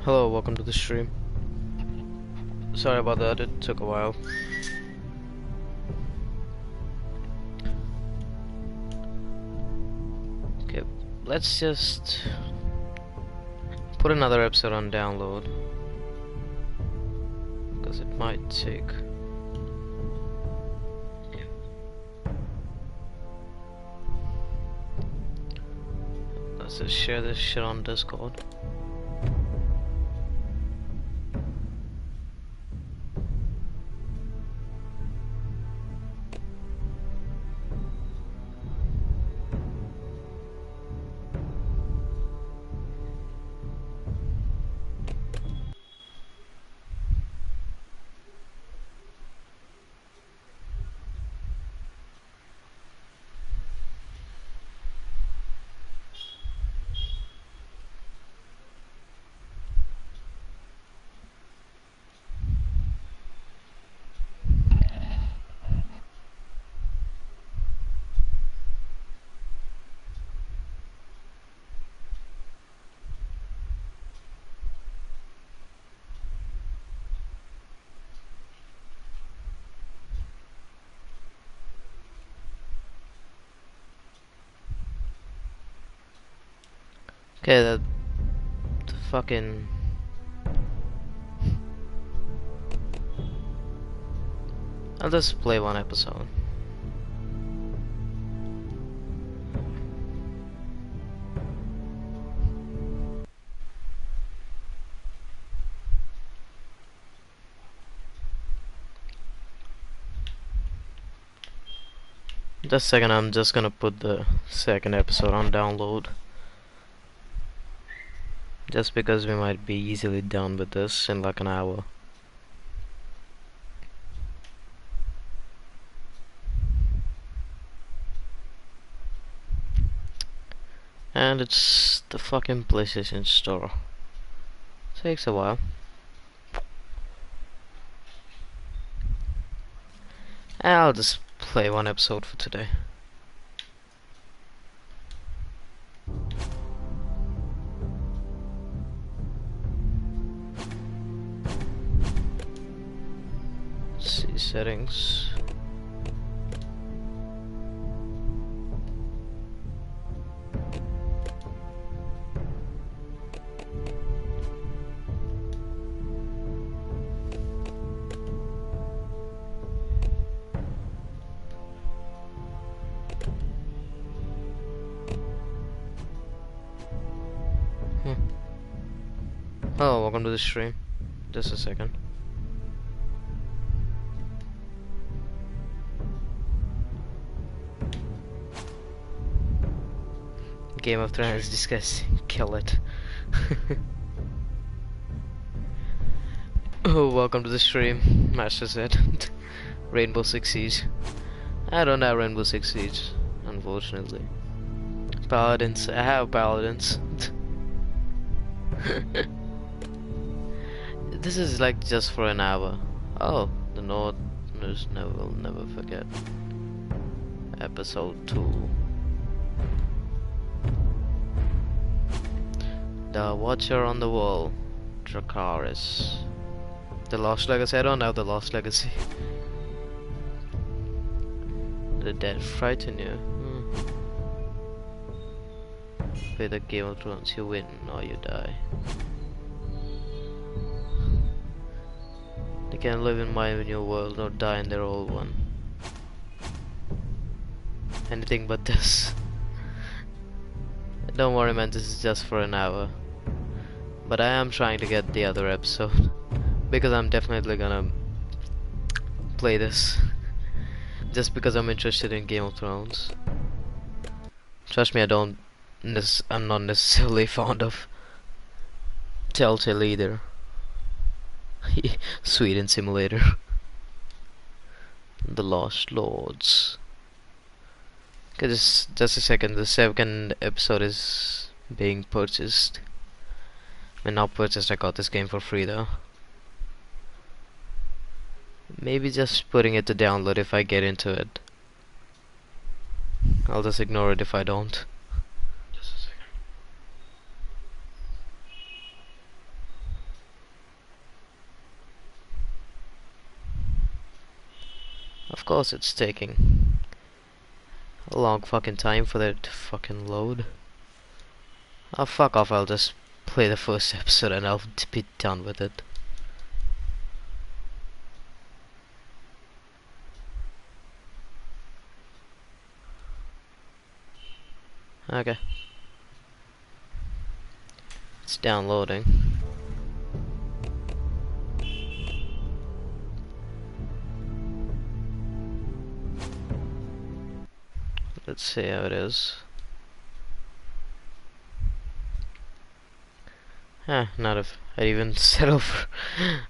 Hello, welcome to the stream. Sorry about that, it took a while. Okay, let's just put another episode on download, because it might take. Let's just share this shit on Discord. Okay, the fucking. I'll just play one episode. Just a second, I'm just gonna put the second episode on download. Just because we might be easily done with this in like an hour. And it's the fucking PlayStation Store. Takes a while. I'll just play one episode for today. Let's see settings. Hello, welcome to the stream. Just a second. Game of Thrones is disgusting. Kill it. Oh, welcome to the stream. Master said. Rainbow Six Siege. I don't have Rainbow Six Siege, unfortunately. Paladins. I have Paladins. This is like just for an hour. Oh, the Northerners will never forget. Episode 2. The Watcher on the Wall. Dracarys. The Lost Legacy. I don't have the Lost Legacy. The dead frighten you. Play the Game of Thrones, you win or you die. They can live in my new world or die in their old one. Anything but this. Don't worry man, this is just for an hour. But I am trying to get the other episode. Because I'm definitely gonna play this. Just because I'm interested in Game of Thrones. Trust me, I'm not necessarily fond of Telltale either. Sweden Simulator. The Lost Lords. Okay, just a second. The second episode is being purchased. I mean, not purchased. I got this game for free though. Maybe just putting it to download if I get into it. I'll just ignore it if I don't. Just a second. Of course it's taking a long fucking time for that to fucking load. Oh, fuck off, I'll just play the first episode and I'll be done with it. Okay. It's downloading. Let's see how it is. Not if I'd even settle for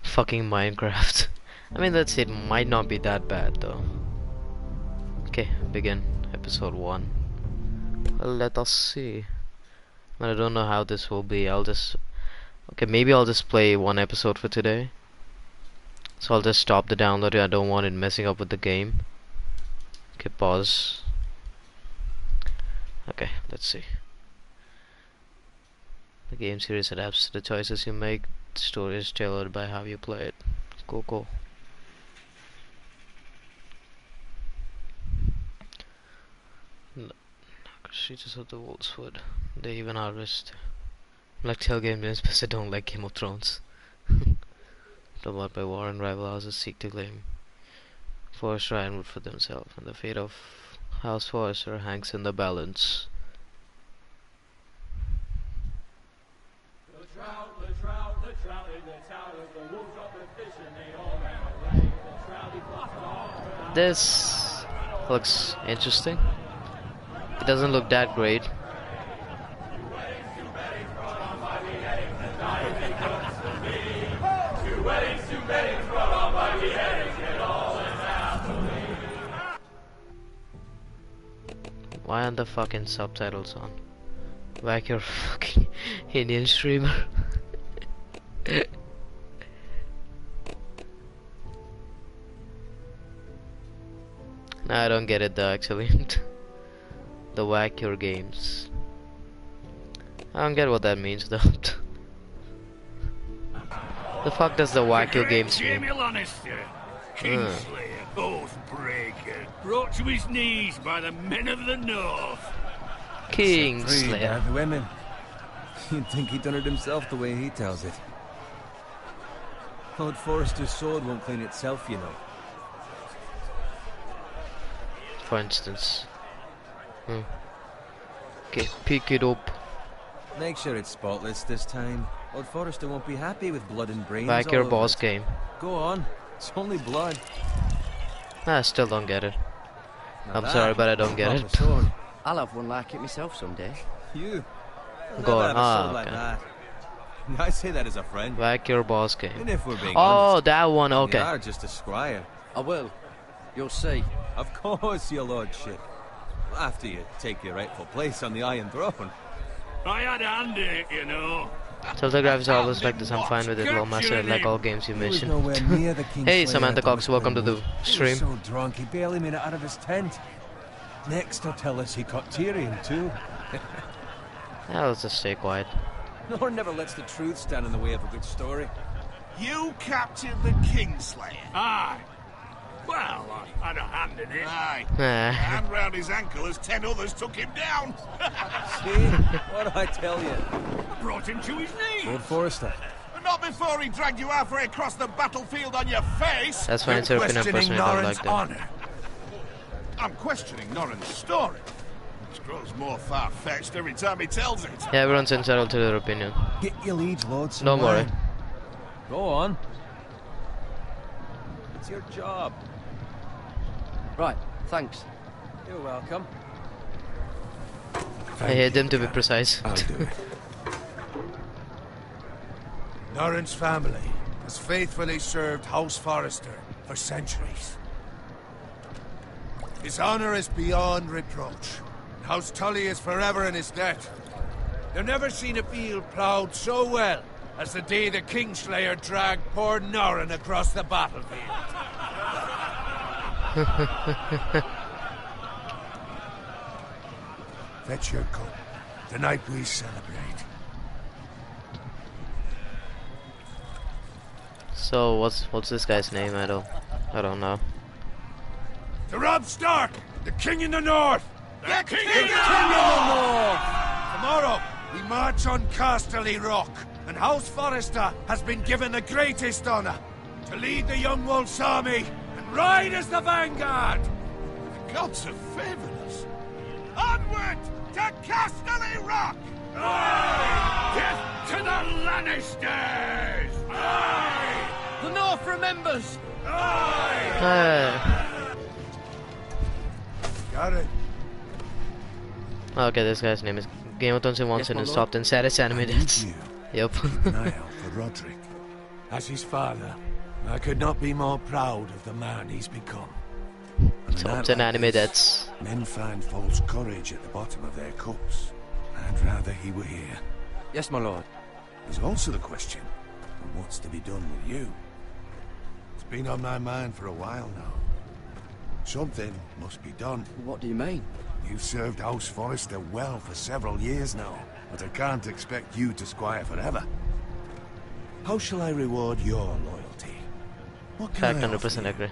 fucking Minecraft. I mean, let's see, it might not be that bad though. Okay, begin episode 1. Well, let us see. I don't know how this will be. Okay, maybe I'll just play one episode for today. So I'll just stop the download. I don't want it messing up with the game. Okay, pause. Okay, let's see. The game series adapts to the choices you make. The story is tailored by how you play it. Go. Creatures of the Wolfswood. They even harvest. Like Telltale games, but I don't like Game of Thrones. Promoted by war and rival houses seek to claim Forrester Ironwood for themselves, and the fate of House Forrester hangs in the balance. This looks interesting. It doesn't look that great. Why aren't the fucking subtitles on? Whack your fucking Indian streamer. No, I don't get it though, actually. The whack your games. I don't get what that means though. The fuck does the whack your games mean? Kingslayer, Oathbreaker, brought to his knees by the men of the North. Kingslayer. The women. You'd think he done it himself the way he tells it. Lord Forrester's sword won't clean itself, you know. For instance. Okay, pick it up. Make sure it's spotless this time. Lord Forrester won't be happy with blood and brains. Back your boss game. Go on. It's only blood. I still don't get it. Now I'm sorry, but I don't get it. I'll have one like it myself someday. You? Go on. Like Okay. that. I say that as a friend. Back your boss game. And if we're being Oh, honest, that one. you Okay. are just a squire. I will. You'll see. Of course, your lordship. After you take your rightful place on the Iron Throne. I had a hand in it, you know. So the graphics are always like this. I'm fine with it. Well mastered, like all games you He was mentioned. nowhere near the Kingslayer Hey, Samantha at the Cox, welcome to the Whispering Wood. stream. He was so drunk he barely made it out of his tent. Next, he'll tell us he caught Tyrion too. Yeah, let's just stay quiet. Nor never lets the truth stand in the way of a good story. You captured the Kingslayer. Aye. Well, I had a hand in it. Aye. Nah. Hand round his ankle as 10 others took him down. See? What I tell you? Brought him to his knees. Lord Forrester. But not before he dragged you halfway across the battlefield on your face. That's fine, sir. Can personally don't like that. Honor. I'm questioning Norrin's story. It grows more far-fetched every time he tells it. Yeah, everyone's entitled to their opinion. Get your liege, Lord. Don't worry. Go on. It's your job. Right, thanks. You're welcome. I hate them to be precise. I'll do it. Norrin's family has faithfully served House Forrester for centuries. His honor is beyond reproach. House Tully is forever in his debt. They've never seen a field ploughed so well as the day the Kingslayer dragged poor Norrin across the battlefield. Fetch your cup. Tonight we celebrate. So what's this guy's name? I don't know. To Robb Stark, the king in the north! The king in the north! Tomorrow, we march on Casterly Rock, and House Forrester has been given the greatest honor to lead the Young Wolf's army and ride as the vanguard! The gods have favored us. Onward to Casterly Rock! Aye! Death to the Lannisters! Aye! The North remembers! Garrett, Okay, this guy's name is Game of Thrones in one Yes, my sentence, lord. topped in saddest animated. you Yep. keep an eye out for Roderick. As his father, I could not be more proud of the man he's become. On a night Topped in like anime this, that's. men find false courage at the bottom of their cups. I'd rather he were here. Yes, my lord. There's also the question of what's to be done with you. It's been on my mind for a while now. Something must be done. What do you mean? You've served House Forrester well for several years now, but I can't expect you to squire forever. How shall I reward your loyalty? What can Fact, I offer 100% you? agree.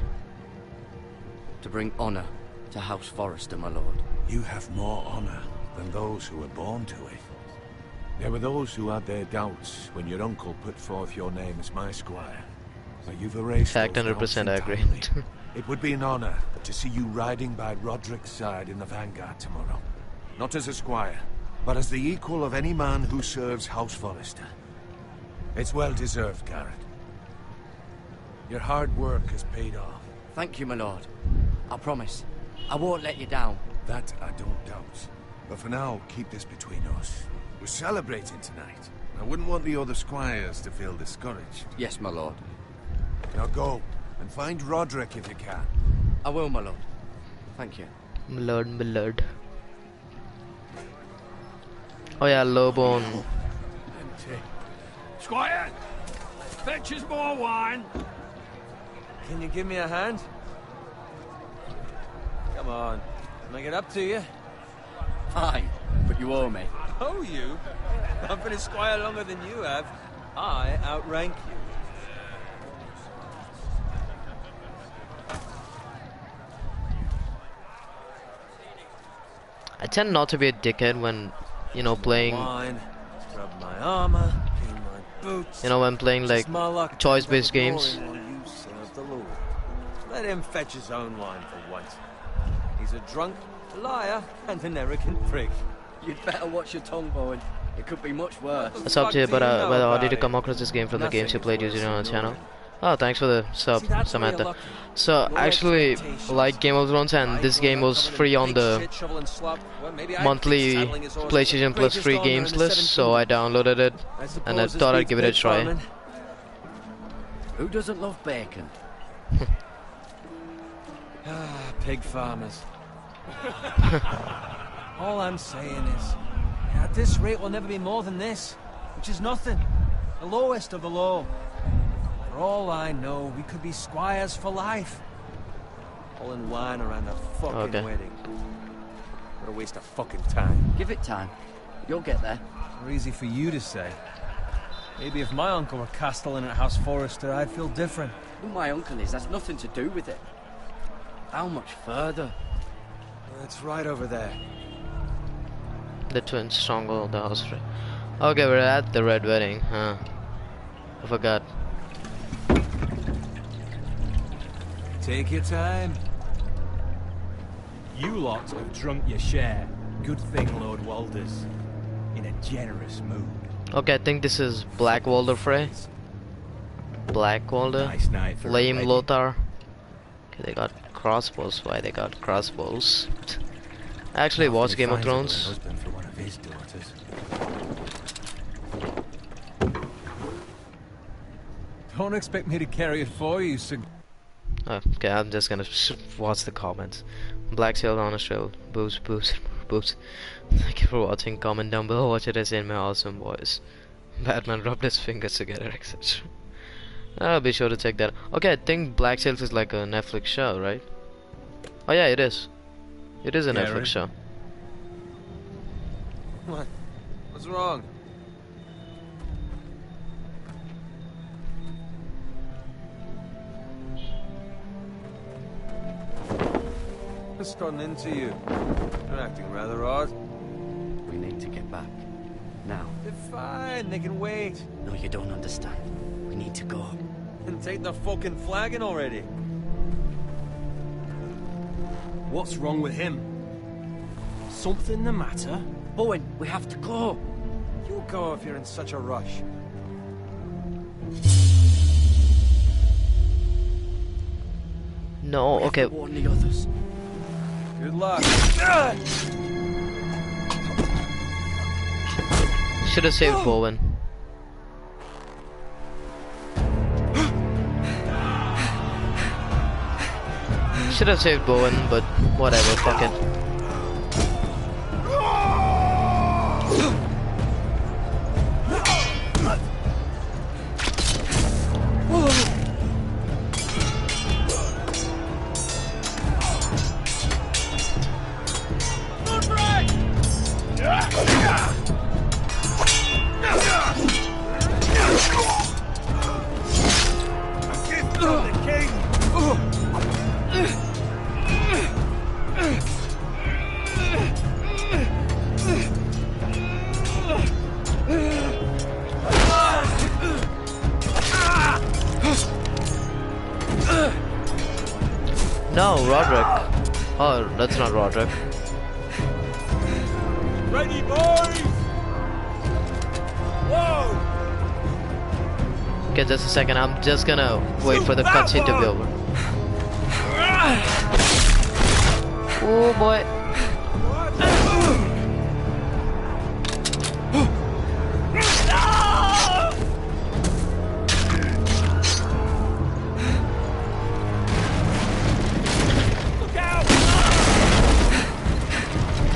To bring honor to House Forrester, my lord. You have more honor than those who were born to it. There were those who had their doubts when your uncle put forth your name as my squire. But you've erased Fact, those doubts 100% I agree. entirely. It would be an honor to see you riding by Roderick's side in the vanguard tomorrow. Not as a squire, but as the equal of any man who serves House Forrester. It's well deserved, Garrett. Your hard work has paid off. Thank you, my lord. I promise. I won't let you down. That I don't doubt. But for now, keep this between us. We're celebrating tonight. I wouldn't want the other squires to feel discouraged. Yes, my lord. Now go, and find Roderick if you can. I will, my lord. Thank you. Milord. Oh yeah, Lowbone. Empty. Squire! Fetch us more wine! Can you give me a hand? Come on, make it up to you. Fine, but you owe me. Oh, you? I've been a squire longer than you have. I outrank you. I tend not to be a dickhead when, you know, playing, Wine, scrub my armor, clean my boots. you know, when playing like It's my luck choice-based to have a games. glory while you serve the Lord. Let him fetch his own wine for once. He's a drunk, liar, and an arrogant prick. You'd better watch your tongue, boy. It could be much worse. It's up to you, Fuck but do you know how about did you it? come across this game from the Nothing games you is played worse using on the than channel? ignoring. Oh, thanks for the sub, See, that's where Samantha. you're lucky. So Your actually, expectations. like Game of Thrones, and this game was free on the monthly PlayStation Plus free games list, so I downloaded it and I thought I'd give it a try. Who doesn't love bacon? Pig farmers. All I'm saying is, at this rate we'll never be more than this, which is nothing. The lowest of the low. For all I know, we could be squires for life. Pulling wine around a fucking Okay. wedding. What a waste of fucking time. Give it time. You'll get there. Or easy for you to say. Maybe if my uncle were castellan at House Forrester, I'd feel different. Who my uncle is, that's nothing to do with it. How much further? It's right over there. The twin stronghold of the house. Okay, we're at the Red Wedding, huh? I forgot. Take your time. You lot have drunk your share. Good thing Lord Walder's in a generous mood. Okay, I think this is Black Walder Frey. Black Walder. Nice night for a Lame wedding. Lothar. Okay, they got crossbows. Why they got crossbows? I actually watched Game of Thrones. Husband for one of his daughters. Don't expect me to carry it for you, Sir. Oh, okay, I'm just gonna watch the comments. Black Sailed on a Trail. Boobs, boobs, boobs. Thank you for watching. Comment down below. Watch it as in my awesome voice. Batman rubbed his fingers together, etc. I'll be sure to check that. Okay, I think Black Sails is like a Netflix show, right? Oh yeah, it is. It is a Yeah, Netflix right. show. What? What's wrong? What's gotten into you? You're acting rather odd. We need to get back. Now. They're fine, they can wait. No, you don't understand. We need to go. And take the fucking flagon already. What's wrong with him? Something the matter? Bowen, we have to go. You go if you're in such a rush. No, okay. Warn the others. Good luck. Should have saved Bowen. Should have saved Bowen, but whatever, fuck it. No, Roderick. Oh, that's not Roderick. Ready, boys! Whoa! Okay, just a second. I'm just gonna wait for the cutscene to be over. Oh boy.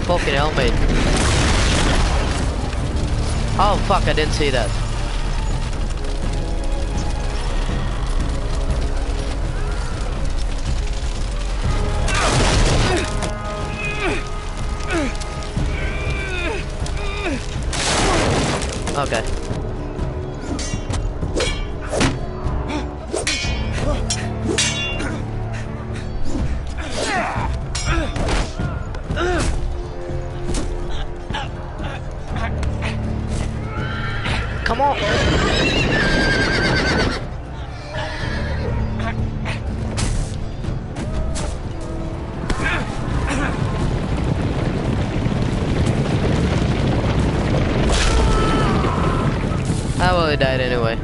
Fucking hell, mate. Oh fuck, I didn't see that. Okay. Come on. Ah, well, he died anyway.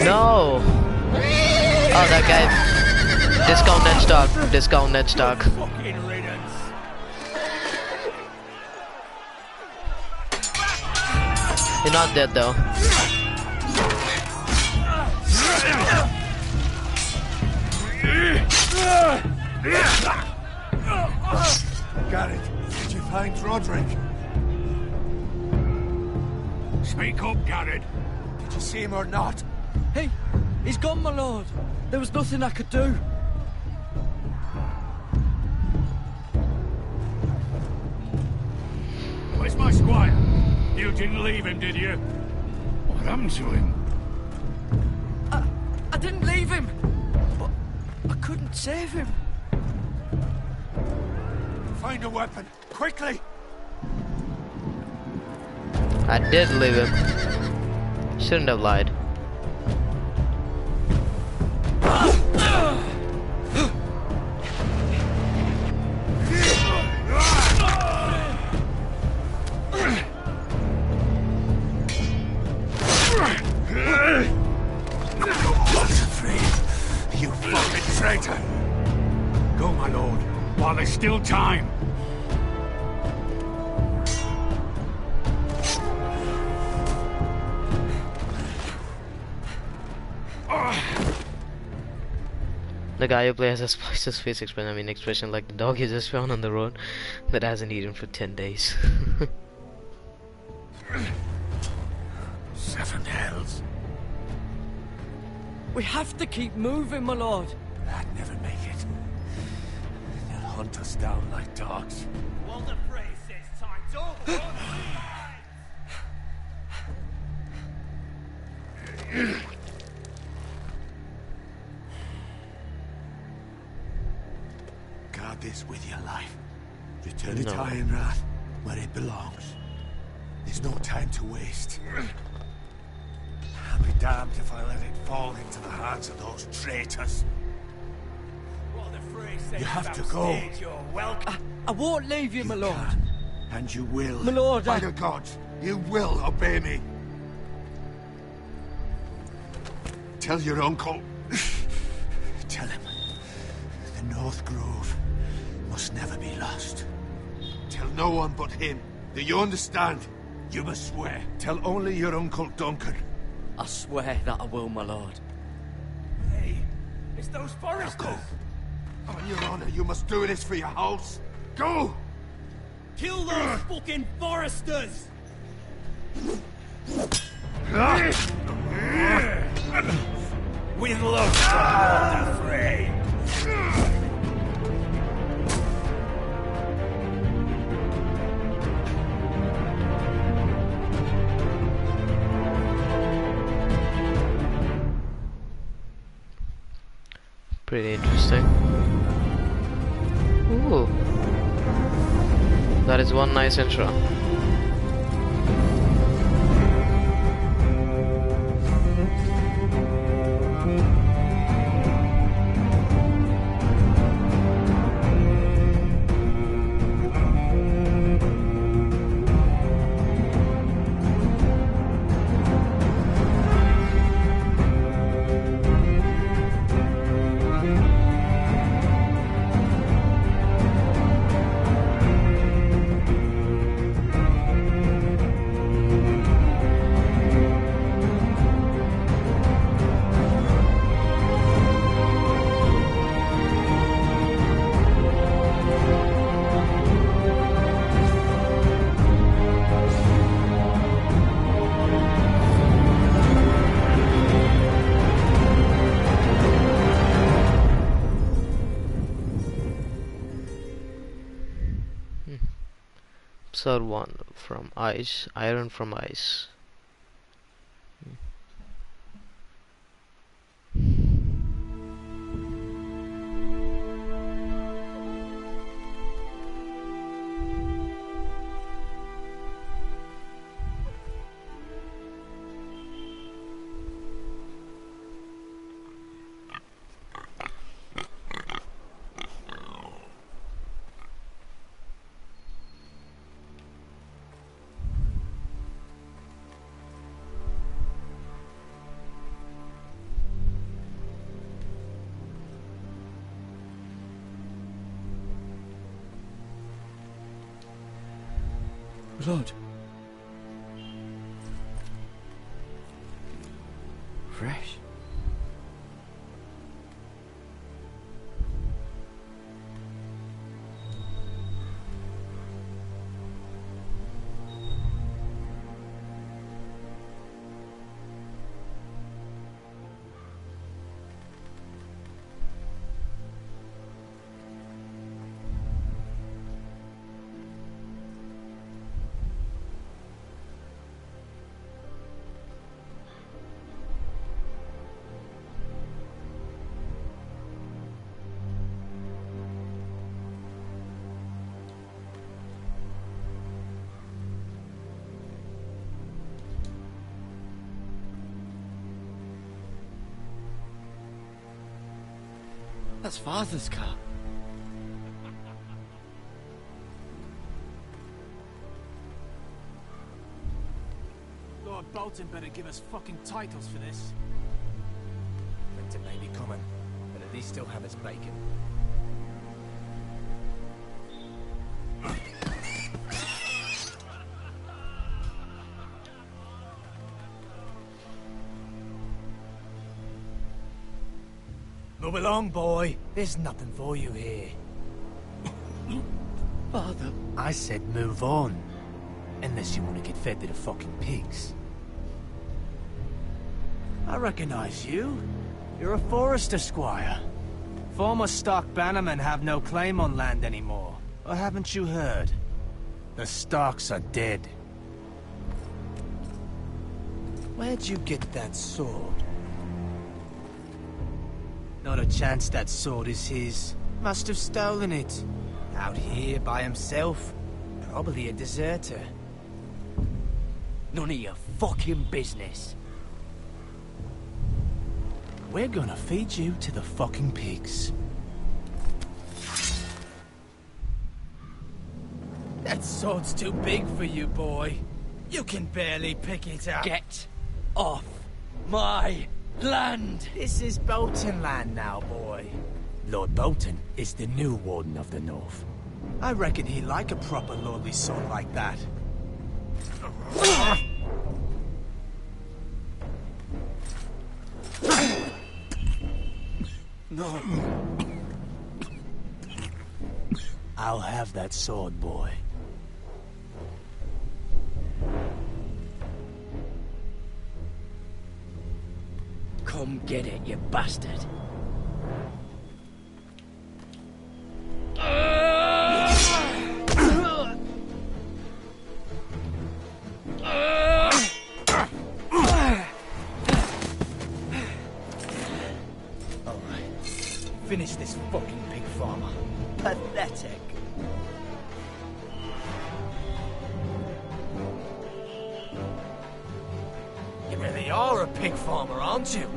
No. Oh, that guy. Discount net stock. Discount net stock. Fucking riddance. You're not dead though. Garrett, did you find Roderick? Speak up, Garrett. Did you see him or not? Hey, he's gone, my lord. There was nothing I could do. Where's my squire? You didn't leave him, did you? What happened to him? I didn't leave him, but I couldn't save him. Find a weapon, quickly! I did leave him. Shouldn't have lied. You fucking traitor! Go, my lord, while there's still time. The guy who plays has his face expression. I mean, expression like the dog you just found on the road that hasn't eaten for 10 days. 7 hells. We have to keep moving, my lord. I'd never make it. They'll hunt us down like dogs. Well, the phrase says time's over. is with your life. Return it to No. Ironrath, where it belongs. There's no time to waste. I'll be damned if I let it fall into the hands of those traitors. You have to go. You're welcome. I won't leave you, my lord. Can, and you will. My lord, By the gods, you will obey me. Tell your uncle. Tell him the North Grove must never be lost. Tell no one but him. Do you understand? You must swear. Tell only your Uncle Duncan. I swear that I will, my lord. Hey, it's those foresters. Go. On your honor, you must do this for your house. Go! Kill those fucking foresters! With love, the fray. Pretty interesting. Ooh. That is one nice intro. Episode 1 from Ice, Iron from Ice. Lord. Fresh. That's Father's car. Lord Bolton better give us fucking titles for this. Winter may be coming, but at least still have its bacon. Move along, boy. There's nothing for you here. Father. I said move on. Unless you want to get fed to the fucking pigs. I recognize you. You're a forester squire. Former Stark bannermen have no claim on land anymore. Or haven't you heard? The Starks are dead. Where'd you get that sword? Not a chance that sword is his. Must have stolen it. Out here by himself. Probably a deserter. None of your fucking business. We're gonna feed you to the fucking pigs. That sword's too big for you, boy. You can barely pick it up. Get off my land! This is Bolton land now, boy. Lord Bolton is the new Warden of the North. I reckon he'd like a proper lordly sword like that. No. I'll have that sword, boy. Come get it, you bastard. Finish this fucking pig farmer. Pathetic. You really are a pig farmer, aren't you?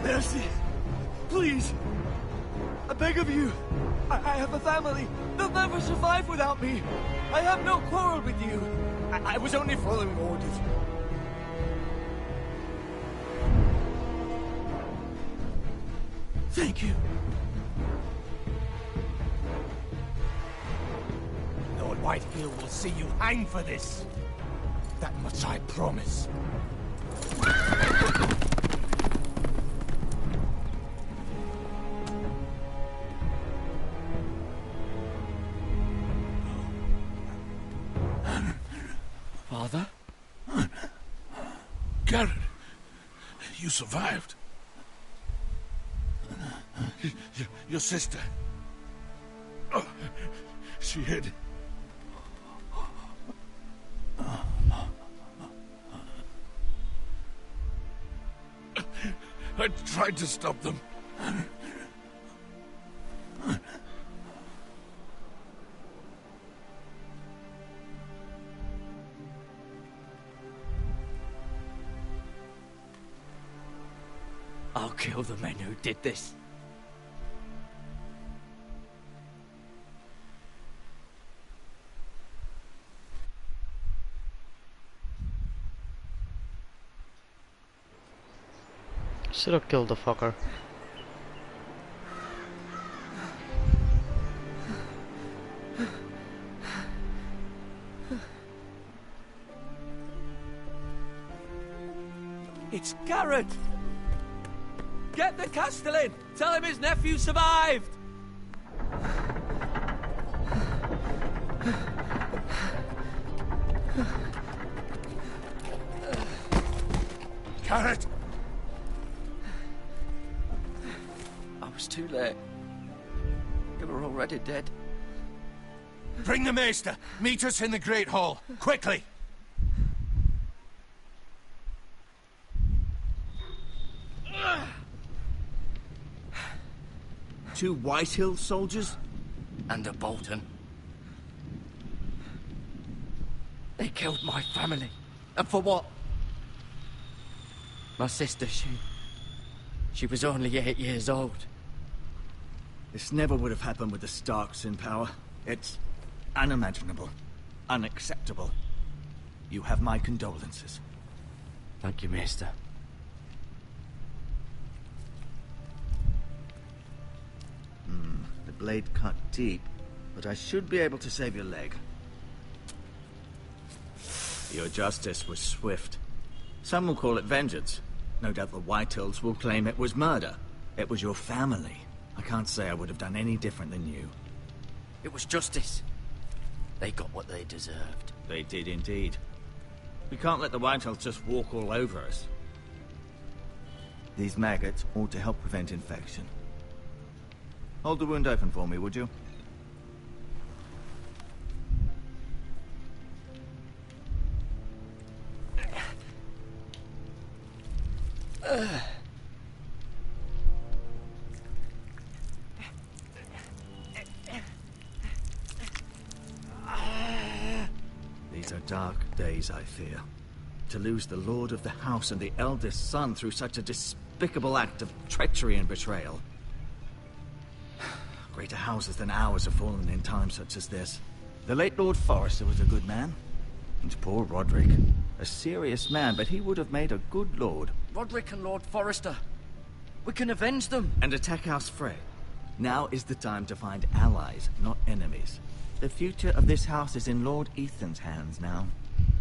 Mercy! Please! I beg of you! I have a family! They'll never survive without me! I have no quarrel with you! I was only following orders. Thank you. Lord Whitehill will see you hang for this. That much I promise. Father? Garrett, you survived. Your sister. Oh, she hid. I tried to stop them. I'll kill the men who did this. Should have killed the fucker. It's Garrett! Get the Castellan! Tell him his nephew survived! Garrett! I was too late. You were already dead. Bring the maester! Meet us in the Great Hall! Quickly! Two Whitehill soldiers? And a Bolton. They killed my family. And for what? My sister, she was only 8 years old. This never would have happened with the Starks in power. It's unimaginable. Unacceptable. You have my condolences. Thank you, Maester. blade cut deep, but I should be able to save your leg. Your justice was swift. Some will call it vengeance. No doubt the Whitehills will claim it was murder. It was your family. I can't say I would have done any different than you. It was justice. They got what they deserved. They did indeed. We can't let the Whitehills just walk all over us. These maggots ought to help prevent infection. Hold the wound open for me, would you? These are dark days, I fear. To lose the lord of the house and the eldest son through such a despicable act of treachery and betrayal. Greater houses than ours have fallen in times such as this. The late Lord Forrester was a good man. And poor Roderick. A serious man, but he would have made a good lord. Roderick and Lord Forrester. We can avenge them. And attack House Frey. Now is the time to find allies, not enemies. The future of this house is in Lord Ethan's hands now.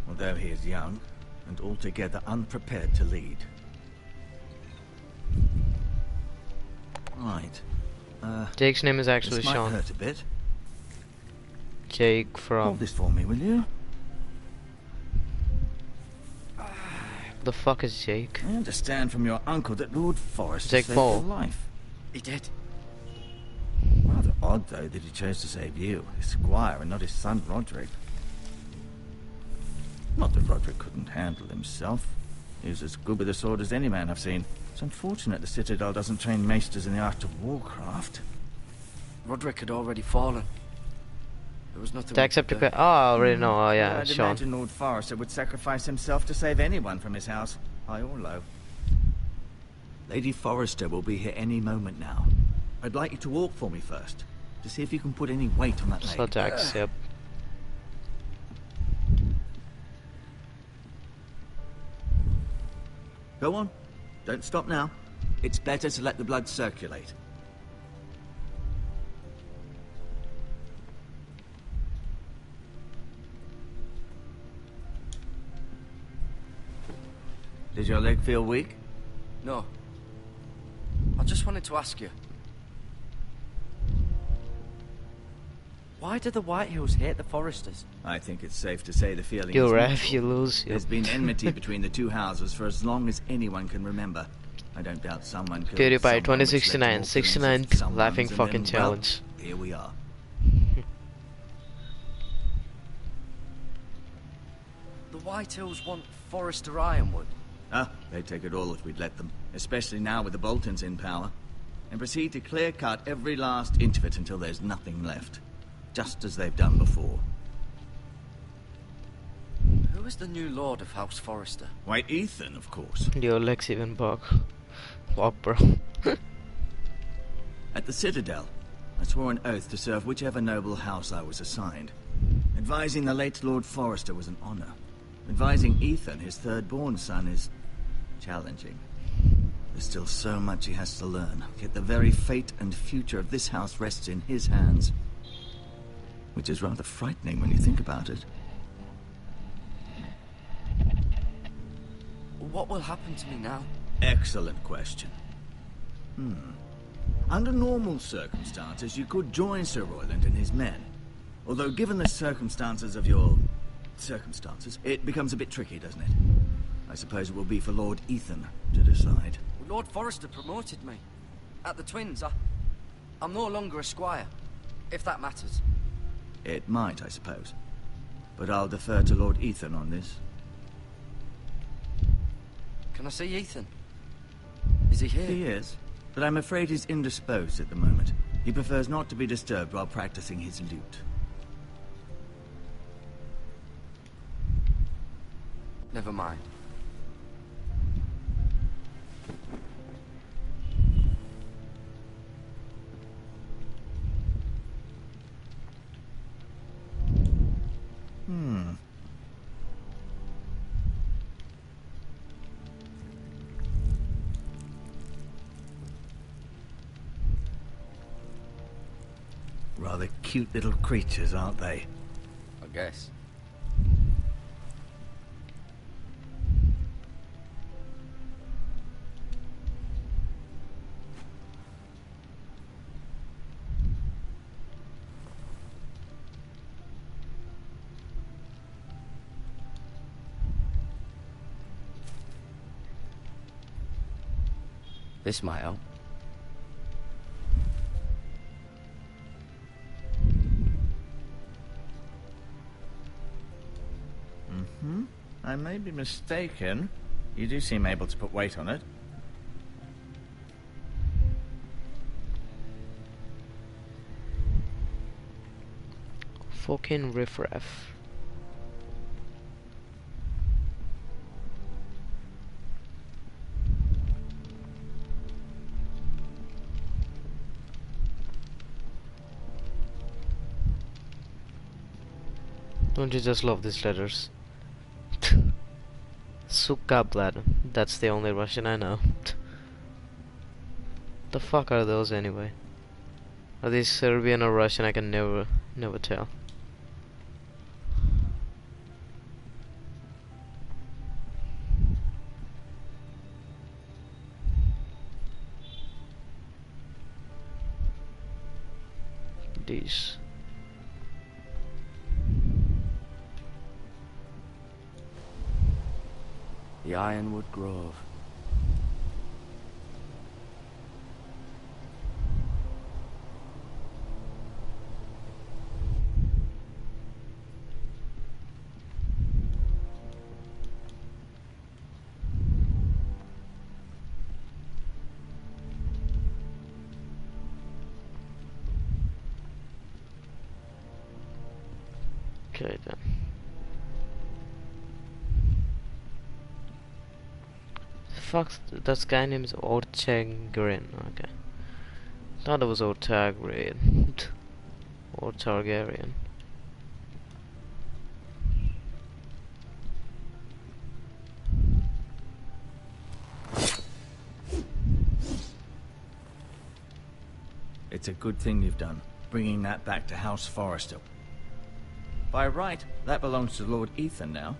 Although he is young, and altogether unprepared to lead. Right. Jake's name is actually this might Sean. hurt a bit. Jake Hold from... this for me, will you? The fuck is Jake? I understand from your uncle that Lord Forrester Jake saved Paul. your life. He did. Rather odd, though, that he chose to save you, his squire, and not his son Roderick. Not that Roderick couldn't handle himself. He was as good with a sword as any man I've seen. It's unfortunate the Citadel doesn't train maesters in the art of warcraft. Roderick had already fallen. There was nothing. To accept a... Oh, I already know. Oh, yeah, I'd Sean. imagine Lord Forrester would sacrifice himself to save anyone from his house, high or low. Lady Forrester will be here any moment now. I'd like you to walk for me first, to see if you can put any weight on that leg. So Jax, yep. Go on. Don't stop now. It's better to let the blood circulate. Did your leg feel weak? No. I just wanted to ask you. Why do the Whitehills hate the Forresters? I think it's safe to say the feeling You is ref, mutual. you lose. Yep. There's been enmity between the two houses for as long as anyone can remember. I don't doubt someone killed PewDiePie someone, which led to 2069, more killings of 69th someone's, laughing and fucking then, challenge. Well, here we are. The Whitehills want Forrester Ironwood. Ah, they'd take it all if we'd let them. Especially now with the Boltons in power. And proceed to clear-cut every last inch of it until there's nothing left. Just as they've done before. Who is the new Lord of House Forrester? Why, Ethan, of course. Your legs even bug. Walk, bro. At the Citadel, I swore an oath to serve whichever noble house I was assigned. Advising the late Lord Forrester was an honor. Advising Ethan, his third-born son, is challenging. There's still so much he has to learn, yet the very fate and future of this house rests in his hands. Which is rather frightening when you think about it. What will happen to me now? Excellent question. Under normal circumstances, you could join Sir Royland and his men. Although given the circumstances of your... circumstances, it becomes a bit tricky, doesn't it? I suppose it will be for Lord Ethan to decide. Lord Forrester promoted me. At the Twins, I'm no longer a squire, if that matters. It might, I suppose. But I'll defer to Lord Ethan on this. Can I see Ethan? Is he here? He is, but I'm afraid he's indisposed at the moment. He prefers not to be disturbed while practicing his lute. Never mind. Rather cute little creatures, aren't they? I guess. This might help. I may be mistaken. You do seem able to put weight on it. Fucking riffraff. Don't you just love these letters? Sukablad. That's the only Russian I know. The fuck are those anyway? Are these Serbian or Russian? I can never tell. These. The Ironwood Grove. Okay then. Fuck, that guy name is Orchegrin. Okay. Thought it was Ortagrin. Or Targaryen. It's a good thing you've done, bringing that back to House Forrester. By right, that belongs to Lord Ethan now.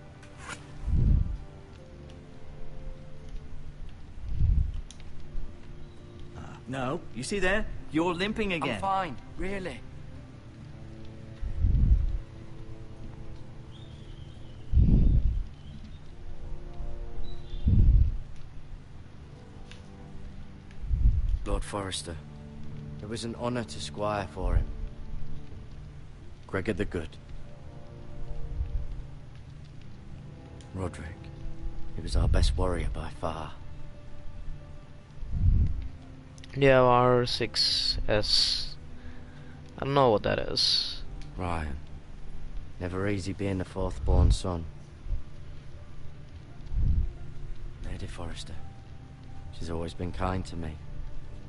No, you see there? You're limping again. I'm fine, really. Lord Forrester, it was an honor to squire for him. Gregor the Good. Roderick, he was our best warrior by far. Yeah, R6S. I don't know what that is. Ryan. Never easy being the fourth-born son. Lady Forrester. She's always been kind to me.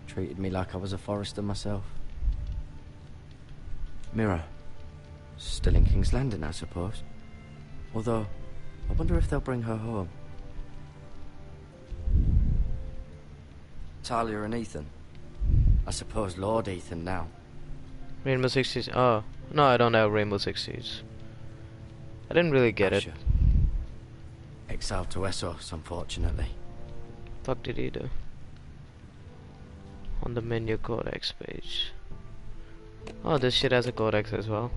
Treated me like I was a Forrester myself. Mirror. Still in King's Landing, I suppose. Although, I wonder if they'll bring her home. Talia and Ethan. I suppose Lord Ethan now. Rainbow Six Siege. Oh, no, I don't have Rainbow Six Siege. I didn't really get it. Exiled to Essos, unfortunately. Fuck did he do? On the menu codex page. Oh, this shit has a codex as well.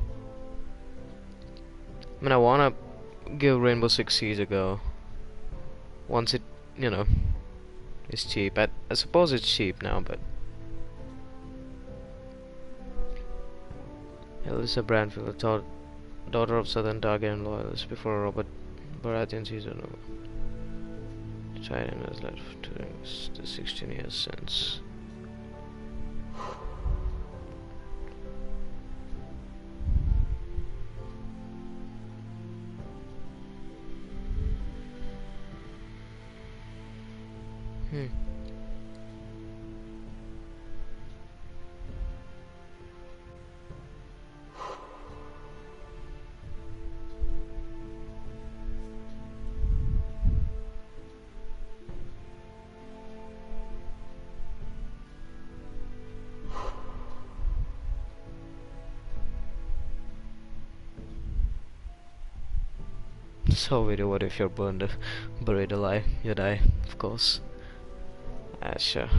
I mean, I wanna give Rainbow Six Siege a go. Once it, you know, is cheap. I suppose it's cheap now, but Elisa Branfield, daughter of Southern Targaryen loyalists before Robert Baratheon season. Trident has led to 16 years since. this whole video, what if you're buried alive? You die, of course. Sure.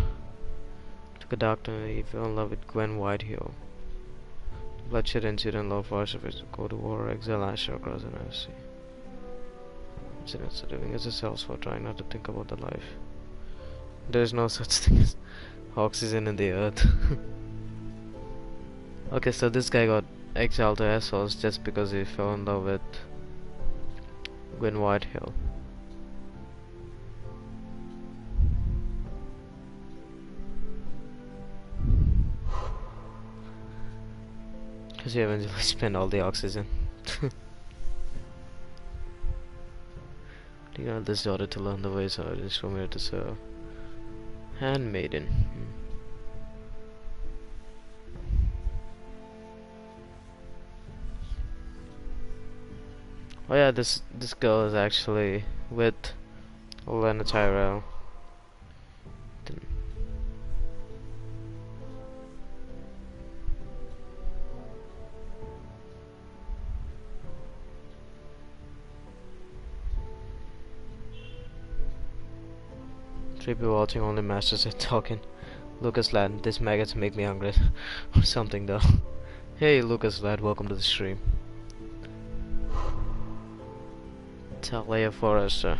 Took a doctor, you fell in love with Gwen Whitehill. Bloodshed incident, Lord Forrester go to war, exile Asher across the North Sea. Incidents are living as a cells for trying not to think about the life. There is no such thing as oxygen in the earth. Okay, so this guy got exiled to Essos just because he fell in love with Gwen Whitehill. Because he eventually spent all the oxygen. You got this daughter to learn the ways of it, show me to serve. Handmaiden. Oh yeah, this girl is actually with Lena Tyrell. Three people watching, only masters are talking. Lucas lad, this maggots make me hungry. Or something though. Hey Lucas lad, welcome to the stream. Telltale Forrester.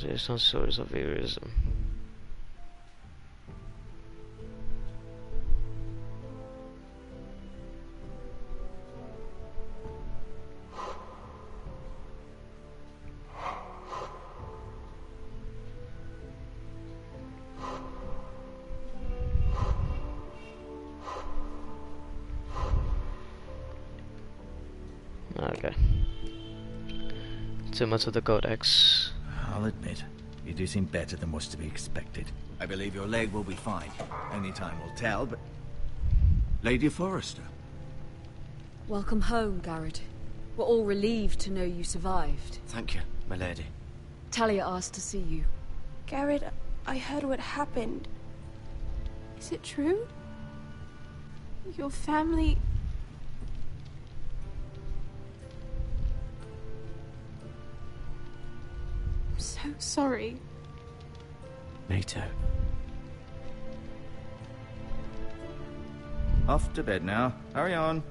There's no source of heroism. Okay. Too much of the codex. I'll admit, you do seem better than was to be expected. I believe your leg will be fine. Only time will tell, but... Lady Forrester. Welcome home, Garrett. We're all relieved to know you survived. Thank you, my lady. Talia asked to see you. Garrett, I heard what happened. Is it true? Your family... I'm so sorry. Me too. Off to bed now. Hurry on.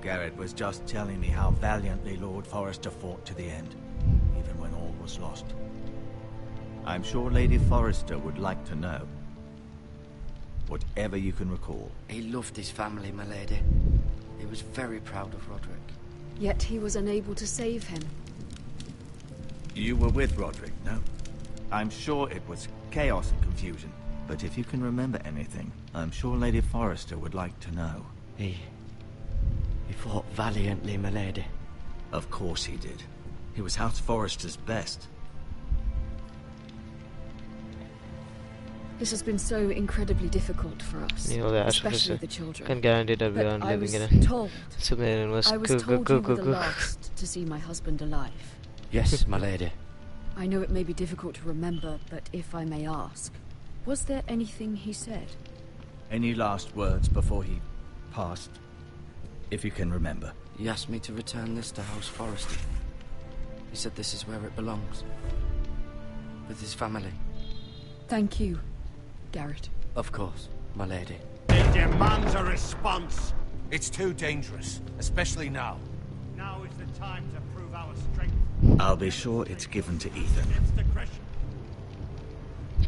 Garrett was just telling me how valiantly Lord Forrester fought to the end, even when all was lost. I'm sure Lady Forrester would like to know. Whatever you can recall. He loved his family, my lady. He was very proud of Roderick. Yet he was unable to save him. You were with Roderick, no? I'm sure it was chaos and confusion. But if you can remember anything, I'm sure Lady Forrester would like to know. He fought valiantly, my lady. Of course he did. He was House Forrester's best. This has been so incredibly difficult for us, You know, the especially the children. Can guarantee that we But aren't I living was in a told submarine was you were the last to see my husband alive. Yes, my lady. I know it may be difficult to remember, but if I may ask, was there anything he said? Any last words before he passed? If you can remember. He asked me to return this to House Forrester. He said this is where it belongs. With his family. Thank you, Garrett. Of course, my lady. It demands a response. It's too dangerous, especially now. Now is the time to prove our strength. I'll be sure it's given to Ethan. It's the Gresham.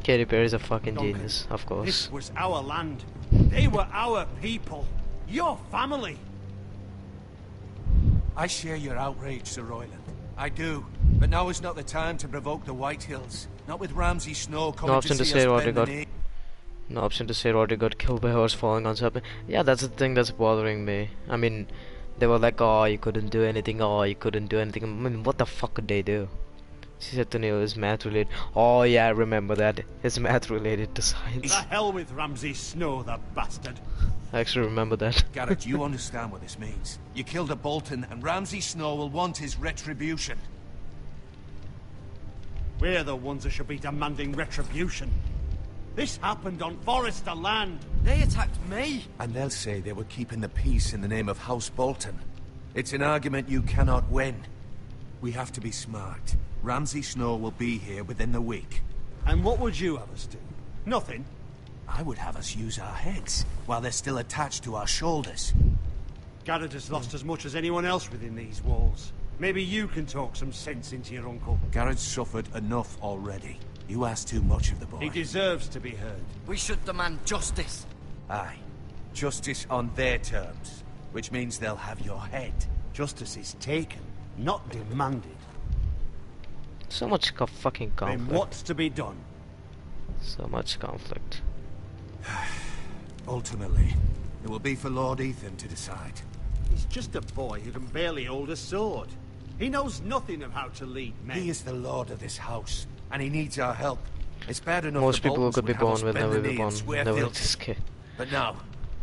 Katy Perry's a fucking Duncan, genius, of course. This was our land. They were our people. Your family. I share your outrage, Sir Royland. I do. But now is not the time to provoke the Whitehills. Not with Ramsay Snow coming No option to to see say us what bend we the got. knee. An option to say Roderick got killed by a horse falling on top. Yeah, that's the thing that's bothering me. I mean, they were like, oh, you couldn't do anything, oh, you couldn't do anything. I mean, what the fuck could they do? She said to Neil, is math related? Oh yeah, I remember that. It's math related to science. The hell with Ramsay Snow, the bastard. I actually remember that. Garrett, you understand what this means. You killed a Bolton, and Ramsay Snow will want his retribution. We're the ones that should be demanding retribution. This happened on Forrester land. They attacked me. And they'll say they were keeping the peace in the name of House Bolton. It's an argument you cannot win. We have to be smart. Ramsay Snow will be here within the week. And what would you have us do? Nothing. I would have us use our heads, while they're still attached to our shoulders. Garrett has lost as much as anyone else within these walls. Maybe you can talk some sense into your uncle. Garrett's suffered enough already. You ask too much of the boy. He deserves to be heard. We should demand justice. Aye. Justice on their terms, which means they'll have your head. Justice is taken, not demanded. So much fucking conflict. Then what's to be done? So much conflict. Ultimately, it will be for Lord Ethan to decide. He's just a boy who can barely hold a sword. He knows nothing of how to lead men. He is the lord of this house, and he needs our help. It's bad enough Most the people who Boltons could be would have born us with bend never the be knee born, and swear never fealty. escape. But now,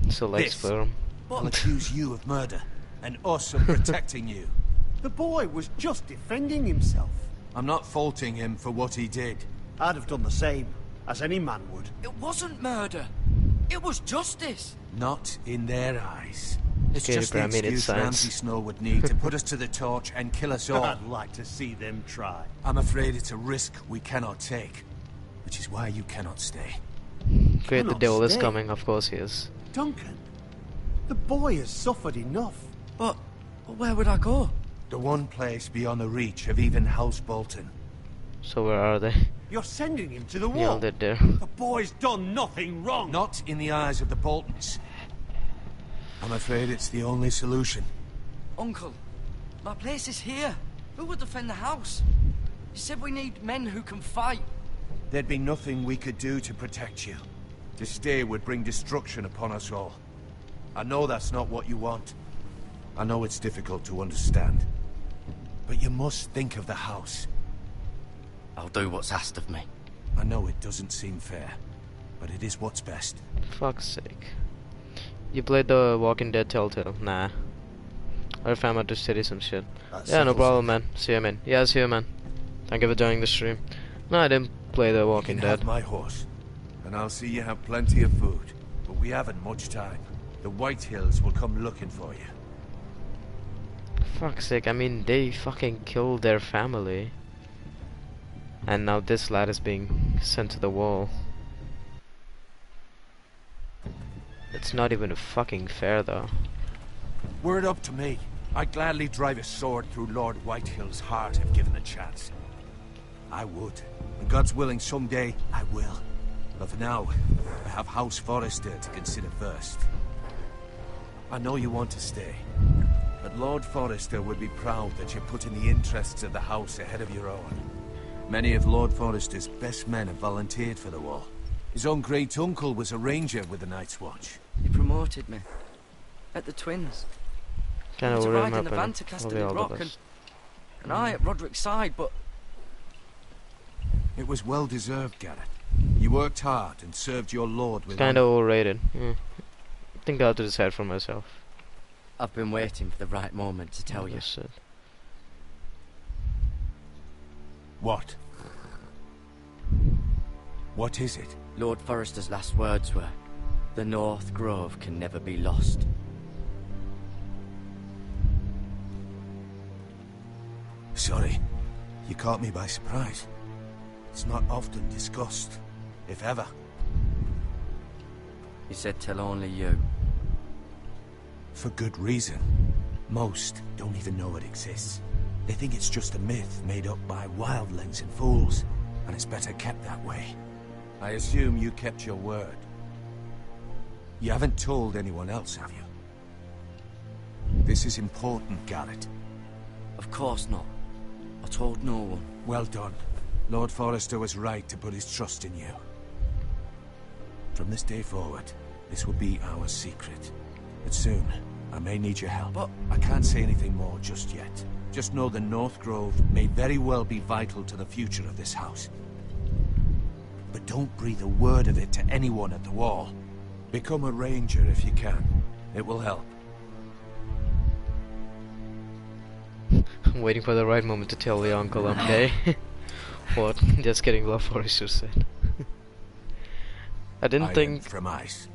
So like this sperm. will accuse you of murder, and us of protecting you. The boy was just defending himself. I'm not faulting him for what he did. I'd have done the same, as any man would. It wasn't murder. It was justice. Not in their eyes. It's Okay, just the but I mean, it's excuse science. Ramsay Snow would need to put us to the torch and kill us all. I'd like to see them try. I'm afraid it's a risk we cannot take, which is why you cannot stay. Great, the Cannot devil is stay. coming, of course he is. Duncan, the boy has suffered enough. But where would I go? The one place beyond the reach of even House Bolton. So where are they? You're sending him to the Yeah, wall. they're there. The boy's done nothing wrong. Not in the eyes of the Boltons. I'm afraid it's the only solution. Uncle, my place is here. Who would defend the house? You said we need men who can fight. There'd be nothing we could do to protect you. To stay would bring destruction upon us all. I know that's not what you want. I know it's difficult to understand. But you must think of the house. I'll do what's asked of me. I know it doesn't seem fair, but it is what's best. Fuck's sake. You played the Walking Dead Telltale? Nah. Or if I'm out to study some shit. Yeah, no problem, man. See you, man. Yeah, see you, man. Thank you for joining the stream. No, I didn't play the Walking You can Dead. have my horse, and I'll see you have plenty of food. But we haven't much time. The White Hills will come looking for you. Fuck's sake, I mean, they fucking killed their family. And now this lad is being sent to the wall. It's not even fucking fair, though. Were it up to me, I'd gladly drive a sword through Lord Whitehill's heart if given the chance. I would. And God's willing, someday I will. But for now, I have House Forrester to consider first. I know you want to stay, but Lord Forrester would be proud that you're putting the interests of the house ahead of your own. Many of Lord Forrester's best men have volunteered for the war. His own great-uncle was a ranger with the Night's Watch. He promoted me. At the Twins. Kind To of ride worry in the van to Casterly Rock, and I at Roderick's side, but It was well-deserved, Garrett. You worked hard and served your lord with Kind of overrated. I think I'll have to decide for myself. I've been waiting for the right moment to tell you. That's it. What? What is it? Lord Forrester's last words were, "The North Grove can never be lost." Sorry, you caught me by surprise. It's not often discussed, if ever. He said tell only you. For good reason. Most don't even know it exists. They think it's just a myth made up by wildlings and fools, and it's better kept that way. I assume you kept your word. You haven't told anyone else, have you? This is important, Garrett. Of course not. I told no one. Well done. Lord Forrester was right to put his trust in you. From this day forward, this will be our secret. But soon, I may need your help. But I can't say anything more just yet. Just know the North Grove may very well be vital to the future of this house. But don't breathe a word of it to anyone at the Wall. Become a ranger if you can. It will help. I'm waiting for the right moment to tell the uncle I'm gay. What? Just kidding, Lord Forrester said. I didn't think... from ice.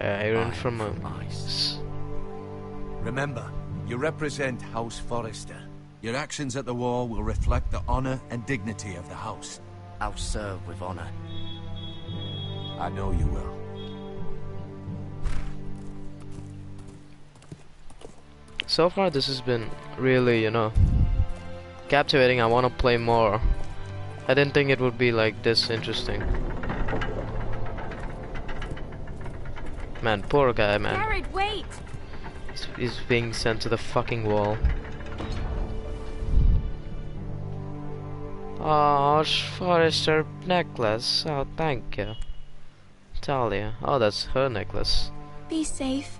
Iron from ice. Remember, you represent House Forrester. Your actions at the Wall will reflect the honor and dignity of the house. I'll serve with honor. I know you will. So far this has been really, you know, captivating. I want to play more. I didn't think it would be like this interesting. Man, poor guy, man. Garrett, wait! He's being sent to the fucking Wall. Oh, Forrester necklace. Oh, thank you. Talia. Oh, that's her necklace. Be safe.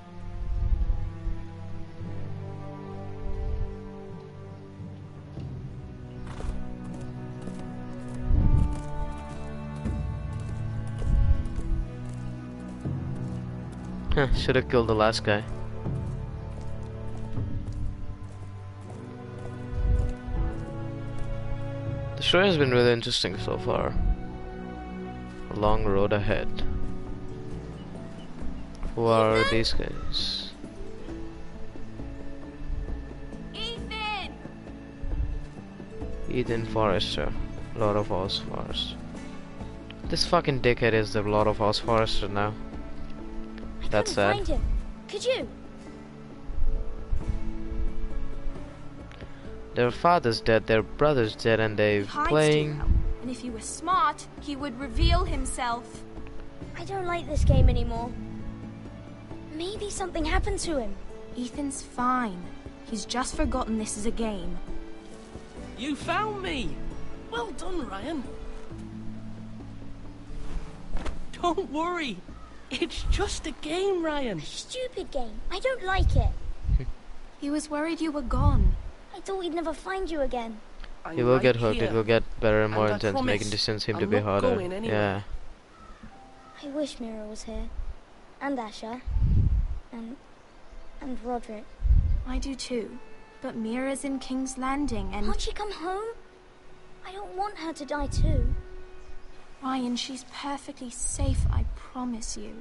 Huh, should have killed the last guy. The story has been really interesting so far. A long road ahead. Who are these guys? Ethan! Ethan Forrester, Lord of Oz Forrester. This fucking dickhead is the Lord of Oz Forrester now. That's sad. Find him. Could you? Their father's dead, their brother's dead, and they're He hides playing. too well. And if he were smart, he would reveal himself. I don't like this game anymore. Maybe something happened to him. Ethan's fine. He's just forgotten this is a game. You found me! Well done, Ryan. Don't worry. It's just a game, Ryan. Stupid game. I don't like it. He was worried you were gone. I thought we'd never find you again. I'm You will get right hooked, here. it will get better and more And I intense, promise making distance seem to I'm be not harder. going anywhere. Yeah. I wish Mira was here. And Asher. And Roderick. I do too. But Mira's in King's Landing and... Can't she come home? I don't want her to die too. Ryan, she's perfectly safe, I promise you.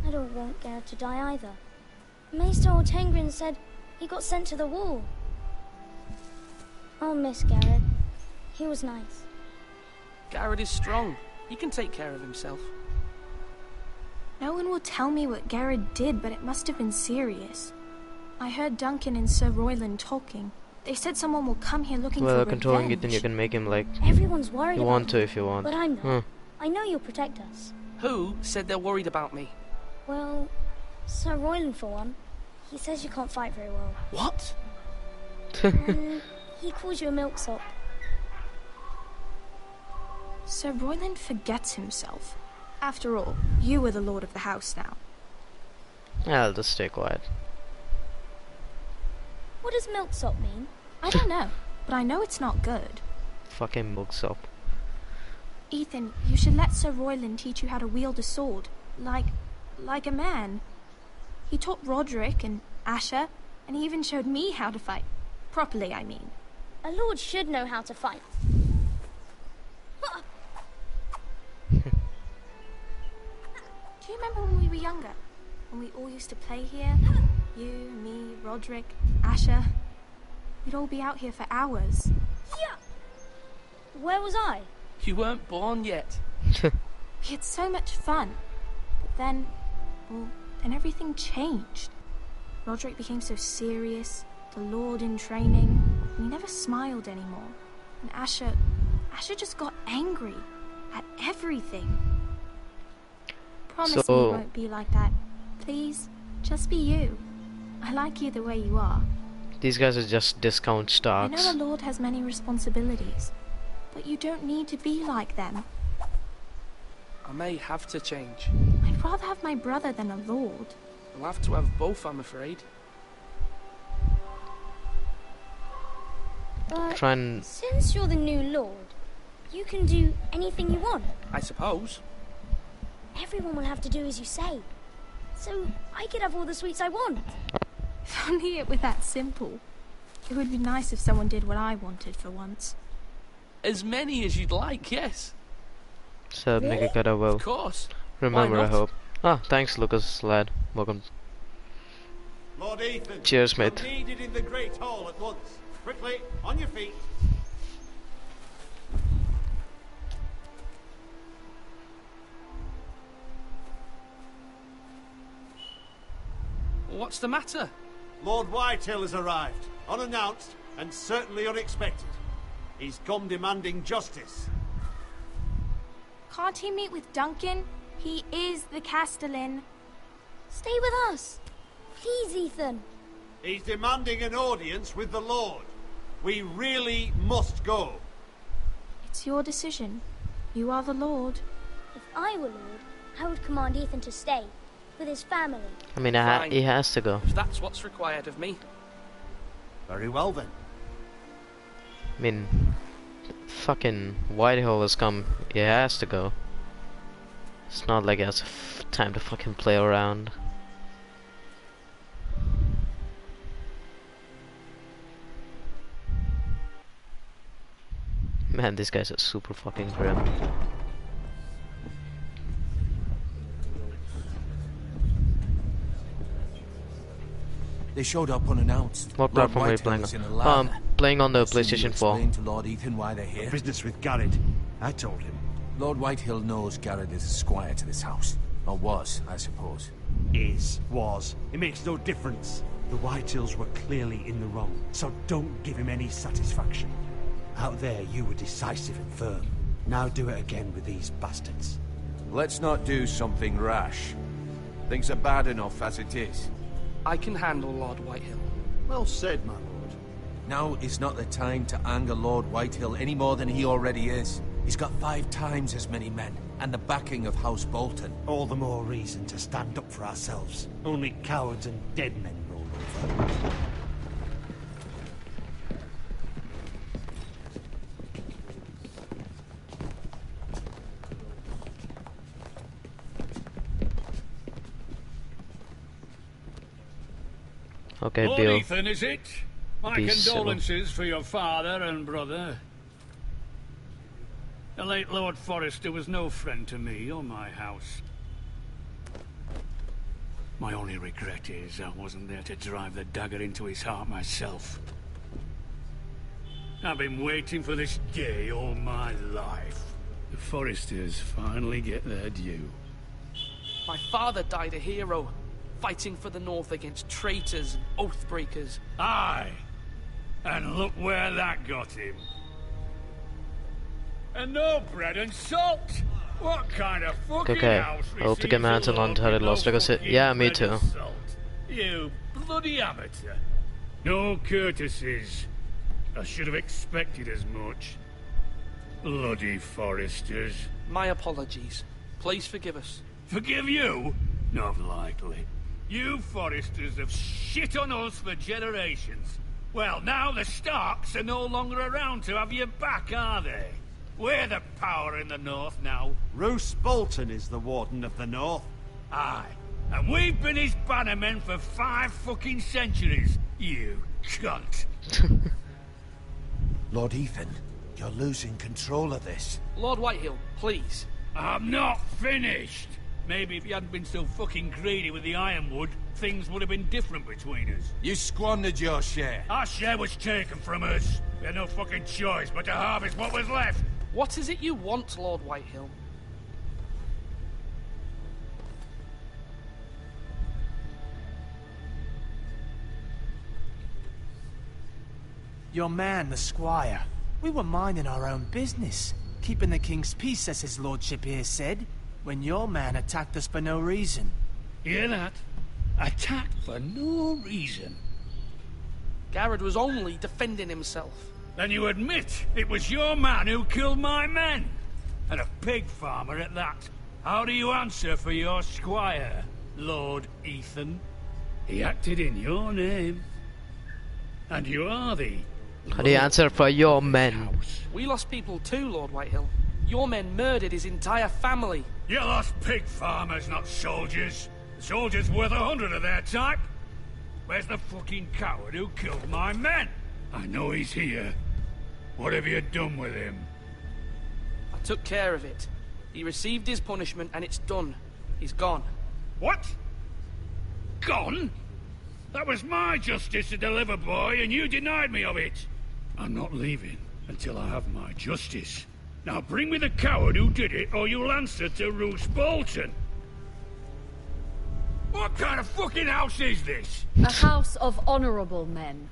I don't want Garrett to die either. Maester Ortengrin said he got sent to the Wall. I'll miss Garrett. He was nice. Garrett is strong. He can take care of himself. No one will tell me what Garrett did, but it must have been serious. I heard Duncan and Sir Royland talking. They said someone will come here looking Well, for controlling revenge. Ethan, you can make him like... Everyone's worried You about want him, to if you want. but I'm not. Huh. I know you'll protect us. Who said they're worried about me? Well, Sir Royland for one. He says you can't fight very well. What? He calls you a milksop. Sir Royland forgets himself. After all, you are the lord of the house now. I'll just stay quiet. What does milksop mean? I don't know, but I know it's not good. Fucking milksop. Ethan, you should let Sir Royland teach you how to wield a sword. Like a man. He taught Roderick and Asher, and he even showed me how to fight. Properly, I mean. A lord should know how to fight. Do you remember when we were younger? When we all used to play here? You, me, Roderick, Asher. We'd all be out here for hours. Yeah. Where was I? You weren't born yet. We had so much fun. But then, well, then everything changed. Roderick became so serious, the Lord in training, and he never smiled anymore. And Asher just got angry at everything. Promise me So- you won't be like that. Please, just be you. I like you the way you are. These guys are just discount I stocks. know a lord has many responsibilities, but you don't need to be like them. I may have to change. I'd rather have my brother than a lord. I'll have to have both, I'm afraid. But Try and since you're the new lord, you can do anything you want. I suppose. Everyone will have to do as you say. So I could have all the sweets I want. If only it were that simple. It would be nice if someone did what I wanted for once. As many as you'd like, yes. so make Really? it good. I will Of course. remember. Why I not? hope. Ah, thanks, Lucas, lad. Welcome. Lord Ethan. Cheers, mate. You're needed in the Great Hall at once. Quickly, on your feet. What's the matter? Lord Whitehill has arrived, unannounced and certainly unexpected. He's come demanding justice. Can't he meet with Duncan? He is the Castellan. Stay with us. Please, Ethan. He's demanding an audience with the Lord. We really must go. It's your decision. You are the Lord. If I were lord, I would command Ethan to stay with his family. I mean, Fine. he has to go. If that's what's required of me. Very well then. I mean, fucking Whitehall has come. He has to go. It's not like he has time to fucking play around. Man, these guys are super fucking grim. They showed up unannounced. What Lord platform are you Whitehill playing was in a on? lather. Playing on the Assume you PlayStation 4. explained to Lord Ethan why they're here. Business with Garrett. I told him. Lord Whitehill knows Garrett is a squire to this house. Or was, I suppose. Was. It makes no difference. The Whitehills were clearly in the wrong, so don't give him any satisfaction. Out there, you were decisive and firm. Now do it again with these bastards. Let's not do something rash. Things are bad enough as it is. I can handle Lord Whitehill. Well said, my lord. Now is not the time to anger Lord Whitehill any more than he already is. He's got 5 times as many men, and the backing of House Bolton. All the more reason to stand up for ourselves. Only cowards and dead men roll over. Okay, Lord Bill. Ethan, is it? My Be condolences for your father and brother. The late Lord Forrester was no friend to me or my house. My only regret is I wasn't there to drive the dagger into his heart myself. I've been waiting for this day all my life. The Forresters finally get their due. My father died a hero, fighting for the North against traitors and oath-breakers. Aye, and look where that got him. And no bread and salt! What kind of fucking Okay, house I hope to get my hands on receives a Untitled lord Lost with no Legacy. fucking Yeah, me bread too. and salt? You bloody amateur. No courtesies. I should have expected as much. Bloody Forresters. My apologies. Please forgive us. Forgive you? Not likely. You Forresters have shit on us for generations. Well, now the Starks are no longer around to have your back, are they? We're the power in the North now. Roose Bolton is the Warden of the North. Aye. And we've been his bannermen for 5 fucking centuries. You cunt. Lord Ethan, you're losing control of this. Lord Whitehill, please. I'm not finished. Maybe if you hadn't been so fucking greedy with the ironwood, things would have been different between us. You squandered your share. Our share was taken from us. We had no fucking choice but to harvest what was left. What is it you want, Lord Whitehill? Your man, the squire. We were minding our own business, keeping the king's peace, as his lordship here said, when your man attacked us for no reason. Hear that? Attacked for no reason. Garrett was only defending himself. Then you admit it was your man who killed my men? And a pig farmer at that. How do you answer for your squire, Lord Ethan? He acted in your name. And you are the... How do you answer for your men? We lost people too, Lord Whitehill. Your men murdered his entire family. You lost pig farmers, not soldiers. The soldiers worth 100 of their type. Where's the fucking coward who killed my men? I know he's here. What have you done with him? I took care of it. He received his punishment and it's done. He's gone. What? Gone? That was my justice to deliver, boy, and you denied me of it. I'm not leaving until I have my justice. Now bring me the coward who did it, or you'll answer to Roose Bolton. What kind of fucking house is this? A house of honorable men.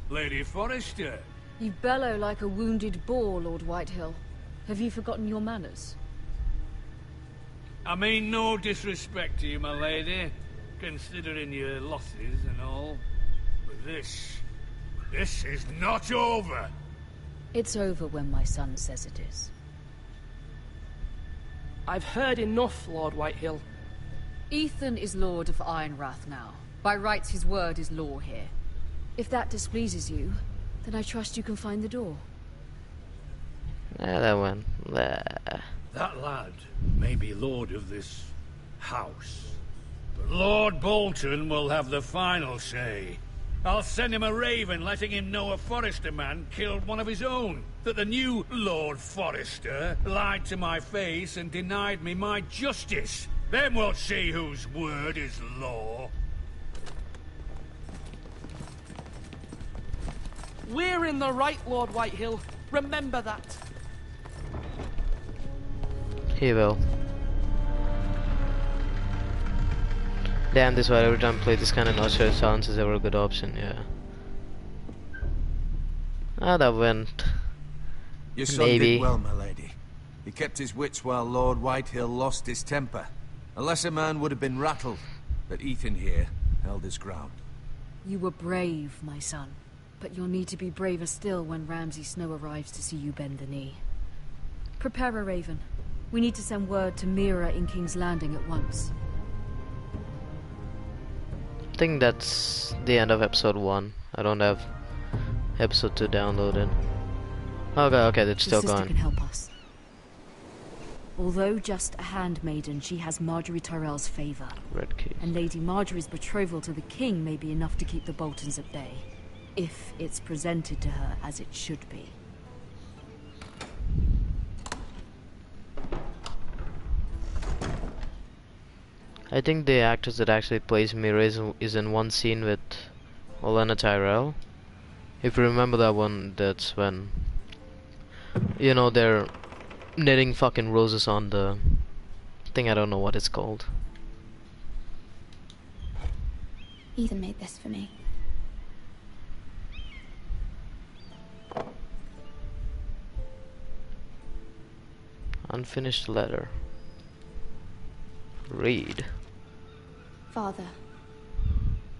Lady Forrester. You bellow like a wounded boar, Lord Whitehill. Have you forgotten your manners? I mean no disrespect to you, my lady, considering your losses and all. But this is not over. It's over when my son says it is. I've heard enough, Lord Whitehill. Ethan is Lord of Ironrath now. By rights, his word is law here. If that displeases you, then I trust you can find the door. Yeah, that one. That lad may be lord of this house, but Lord Bolton will have the final say. I'll send him a raven letting him know a Forrester man killed one of his own. That the new Lord Forrester lied to my face and denied me my justice. Then we'll see whose word is law. We're in the right, Lord Whitehill. Remember that. He will. Damn, this why every time I play this kind of not sure silence is ever a good option, yeah. Ah, that went. Your son Maybe. did well, my lady. He kept his wits while Lord Whitehill lost his temper. A lesser man would have been rattled, but Ethan here held his ground. You were brave, my son. But you'll need to be braver still when Ramsay Snow arrives to see you bend the knee. Prepare a raven. We need to send word to Mira in King's Landing at once. I think that's the end of episode 1. I don't have episode 2 downloaded. Okay, that's still Your sister going. can help us. Although just a handmaiden, she has Marjorie Tyrell's favor. Red key. And Lady Marjorie's betrothal to the king may be enough to keep the Boltons at bay. If it's presented to her as it should be. I think the actress that actually plays Mira is in one scene with Olenna Tyrell. If you remember that one, that's when, you know, they're knitting fucking roses on the thing. I don't know what it's called. Ethan made this for me. Unfinished letter. Read. Father,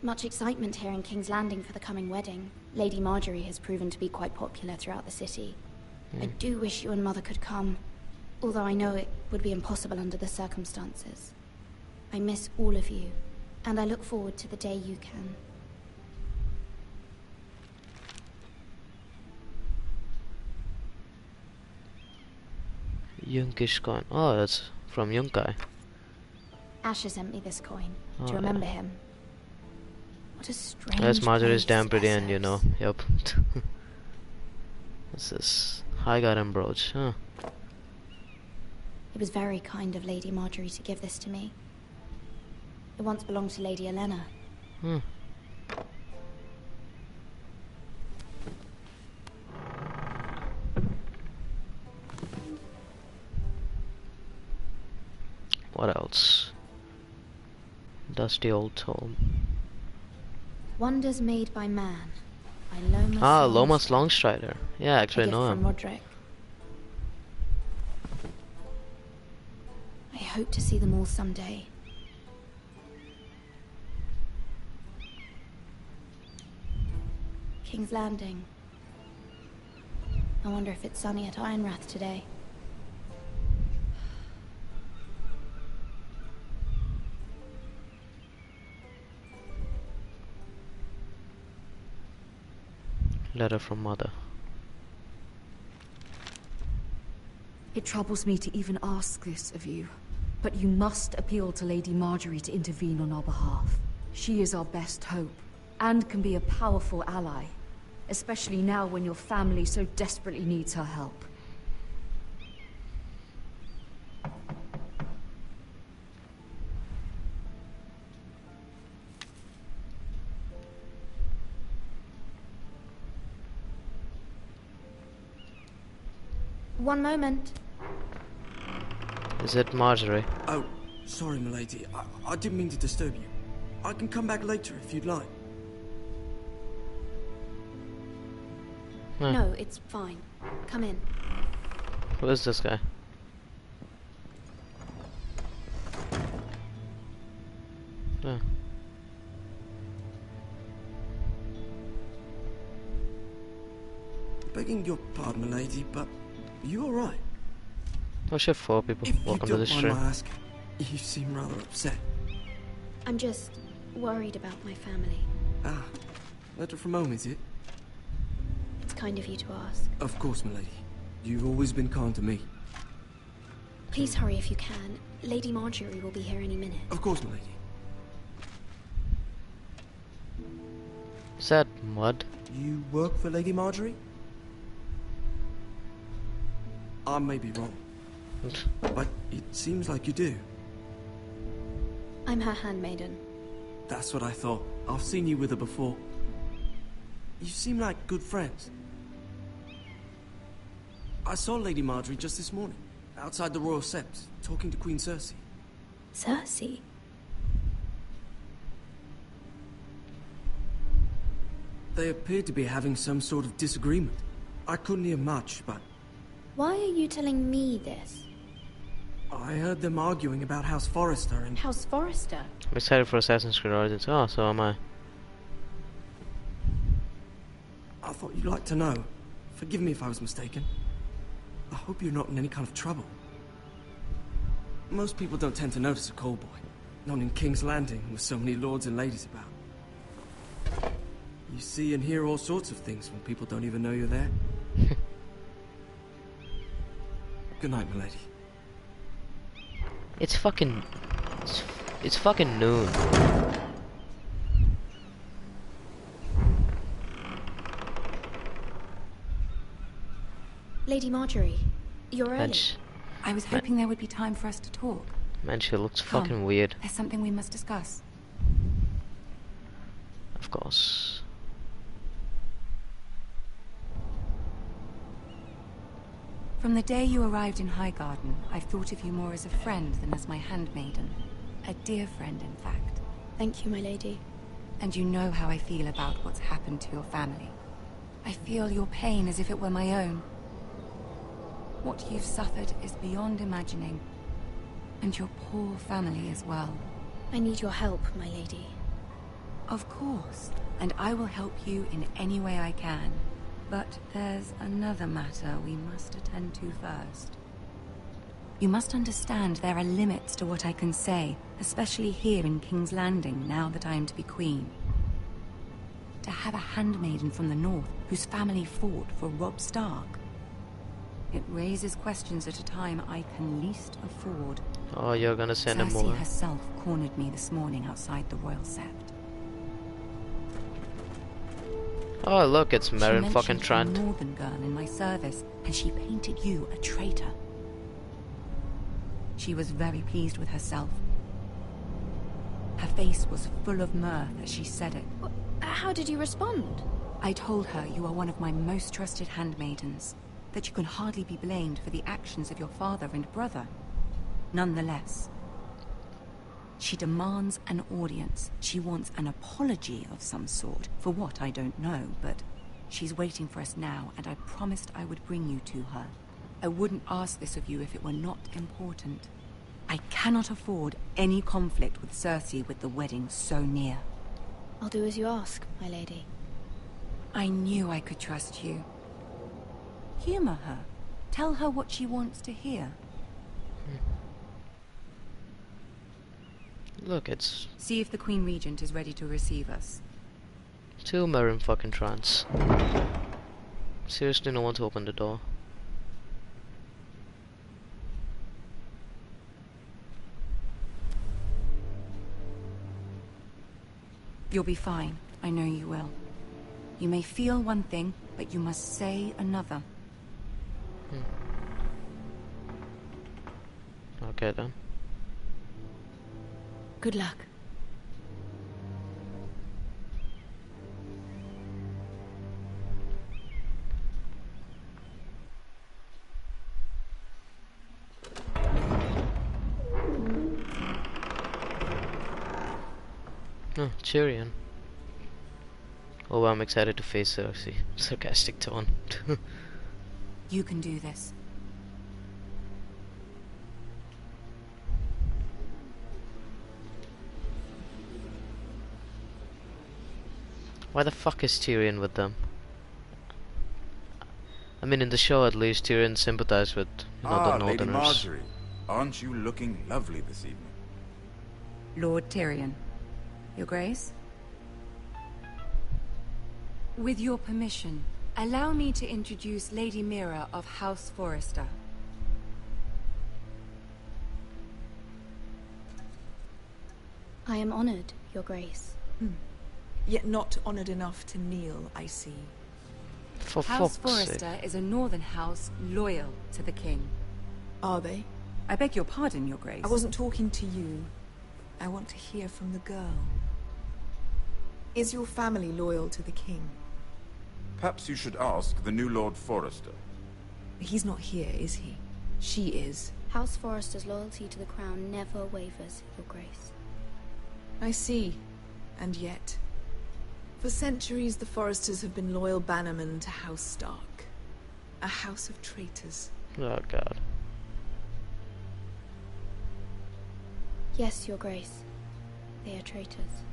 much excitement here in King's Landing for the coming wedding. Lady Marjorie has proven to be quite popular throughout the city. I do wish you and Mother could come, although I know it would be impossible under the circumstances. I miss all of you, and I look forward to the day you can. Yunkish coin. Oh, that's from Yunkai. Asher sent me this coin Oh, to yeah. remember him. What a strange That's Marjorie's place, damn pretty, and you Essex. know. Yep. What's this? High garden brooch. Huh. It was very kind of Lady Marjorie to give this to me. It once belonged to Lady Olenna. Hmm. What else? Dusty old tome. Wonders made by man. By Lomas. Ah, Lomas Longstrider. Yeah, actually I a gift know from him. Roderick. I hope to see them all someday. King's Landing. I wonder if it's sunny at Ironrath today. Letter from mother. It troubles me to even ask this of you, but you must appeal to Lady Marjorie to intervene on our behalf. She is our best hope, and can be a powerful ally, especially now when your family so desperately needs her help. One moment. Is it Marjorie? Oh, sorry, milady. I didn't mean to disturb you. I can come back later if you'd like. Huh. No, it's fine. Come in. Who is this guy? Yeah. Begging your pardon, milady, but are you alright? Oh shit, 4 people. If Welcome you to the don't mind stream. my asking, you seem rather upset. I'm just worried about my family. Ah, letter from home, is it? It's kind of you to ask. Of course, milady. You've always been kind to me. Please hurry if you can. Lady Marjorie will be here any minute. Of course, milady. Is that mud? You work for Lady Marjorie? I may be wrong, but it seems like you do. I'm her handmaiden. That's what I thought. I've seen you with her before. You seem like good friends. I saw Lady Marjorie just this morning, outside the Royal Sept, talking to Queen Cersei. Cersei? They appeared to be having some sort of disagreement. I couldn't hear much, but Why are you telling me this? I heard them arguing about House Forrester and... House Forrester? I'm excited for Assassin's Creed Origins. Oh, so am I. I thought you'd like to know. Forgive me if I was mistaken. I hope you're not in any kind of trouble. Most people don't tend to notice a callboy. Not in King's Landing, with so many lords and ladies about. You see and hear all sorts of things when people don't even know you're there. Good night, milady. It's fucking... It's fucking noon. Lady Marjorie, you're early. I was hoping there would be time for us to talk. Man, she looks Come, fucking weird. There's something we must discuss. Of course. From the day you arrived in Highgarden, I've thought of you more as a friend than as my handmaiden. A dear friend, in fact. Thank you, my lady. And you know how I feel about what's happened to your family. I feel your pain as if it were my own. What you've suffered is beyond imagining. And your poor family as well. I need your help, my lady. Of course. And I will help you in any way I can. But there's another matter we must attend to first. You must understand there are limits to what I can say, especially here in King's Landing, now that I am to be queen. To have a handmaiden from the north whose family fought for Robb Stark. It raises questions at a time I can least afford. Oh, you're gonna send him Cersei over. herself cornered me this morning outside the Royal Sept. Oh, look, it's She Meryn fucking mentioned a Trant. northern girl in my service, and she painted you a traitor. She was very pleased with herself. Her face was full of mirth as she said it. How did you respond? I told her you are one of my most trusted handmaidens, that you can hardly be blamed for the actions of your father and brother. Nonetheless, she demands an audience. She wants an apology of some sort, for what I don't know, but she's waiting for us now, and I promised I would bring you to her. I wouldn't ask this of you if it were not important. I cannot afford any conflict with Cersei with the wedding so near. I'll do as you ask, my lady. I knew I could trust you. Humor her. Tell her what she wants to hear. Look, it's See if the Queen Regent is ready to receive us. 2 Meryn fucking Trants. Seriously, no one's opened the door. You'll be fine. I know you will. You may feel one thing, but you must say another. Okay then. Good luck. Oh, Tyrion. Oh, I'm excited to face Cersei. Sarcastic tone. You can do this. Why the fuck is Tyrion with them? I mean, in the show at least, Tyrion sympathized with, the Northerners. Lady Marjorie. Aren't you looking lovely this evening? Lord Tyrion. Your Grace? With your permission, allow me to introduce Lady Mira of House Forrester. I am honored, Your Grace. Yet not honored enough to kneel, I see. For House fuck's sake. Forrester is a northern house loyal to the king. Are they? I beg your pardon, Your Grace. I wasn't talking to you. I want to hear from the girl. Is your family loyal to the king? Perhaps you should ask the new Lord Forrester. He's not here, is he? She is. House Forrester's loyalty to the crown never wavers, Your Grace. I see. And yet... For centuries, the Forresters have been loyal bannermen to House Stark. A house of traitors. Oh god. Yes, Your Grace. They are traitors.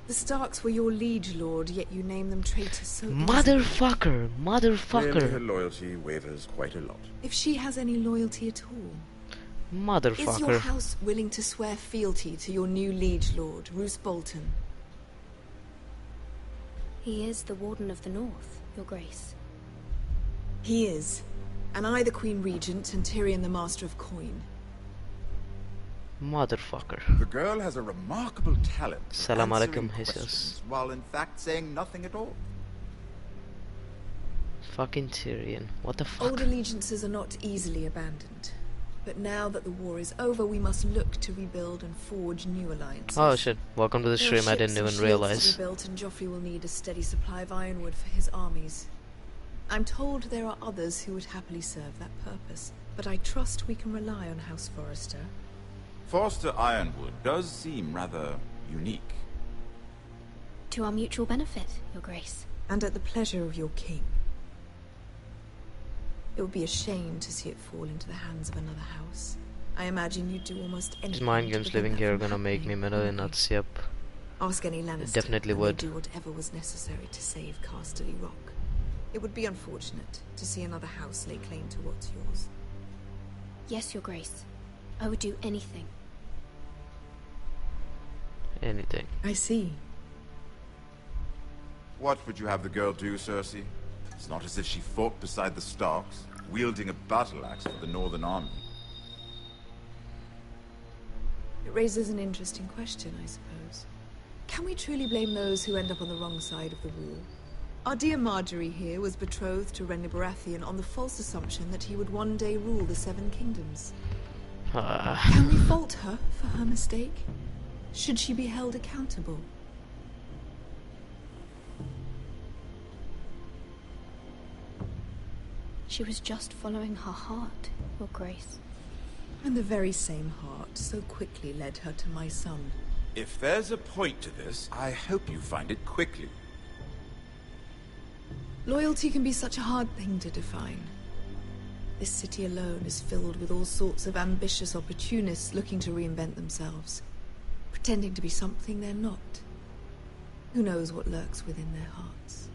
The Starks were your liege lord, yet you name them traitors so easily. Motherfucker! Clearly Motherfucker! her loyalty wavers quite a lot. If she has any loyalty at all. Motherfucker. Is your house willing to swear fealty to your new liege lord, Roose Bolton? He is the Warden of the North, Your Grace. He is. And I the Queen Regent and Tyrion the Master of Coin. Motherfucker. The girl has a remarkable talent for Salam answering alaikum, Jesus. questions, while in fact saying nothing at all. Fucking Tyrion. What the fuck? Old allegiances are not easily abandoned. But now that the war is over, we must look to rebuild and forge new alliances. Oh shit. Welcome to the There are stream. I ships didn't and even shields realize. to be built, and Joffrey will need a steady supply of ironwood for his armies. I'm told there are others who would happily serve that purpose, but I trust we can rely on House Forrester. Forster Ironwood does seem rather unique. To our mutual benefit, Your Grace. And at the pleasure of your king. It would be a shame to see it fall into the hands of another house. I imagine you'd do almost anything. These mind to games prevent living that here are from gonna make me happening, middle wouldn't nuts, you? yep. Ask any Lannister. definitely and would. they'd do whatever was necessary to save Casterly Rock. It would be unfortunate to see another house lay claim to what's yours. Yes, Your Grace. I would do anything. Anything. I see. What would you have the girl do, Cersei? It's not as if she fought beside the Starks, wielding a battle axe for the Northern Army. It raises an interesting question, I suppose. Can we truly blame those who end up on the wrong side of the war? Our dear Marjorie here was betrothed to Renly Baratheon on the false assumption that he would one day rule the Seven Kingdoms. Can we fault her for her mistake? Should she be held accountable? She was just following her heart, Your Grace. And the very same heart so quickly led her to my son. If there's a point to this, I hope you find it quickly. Loyalty can be such a hard thing to define. This city alone is filled with all sorts of ambitious opportunists looking to reinvent themselves, pretending to be something they're not. Who knows what lurks within their hearts?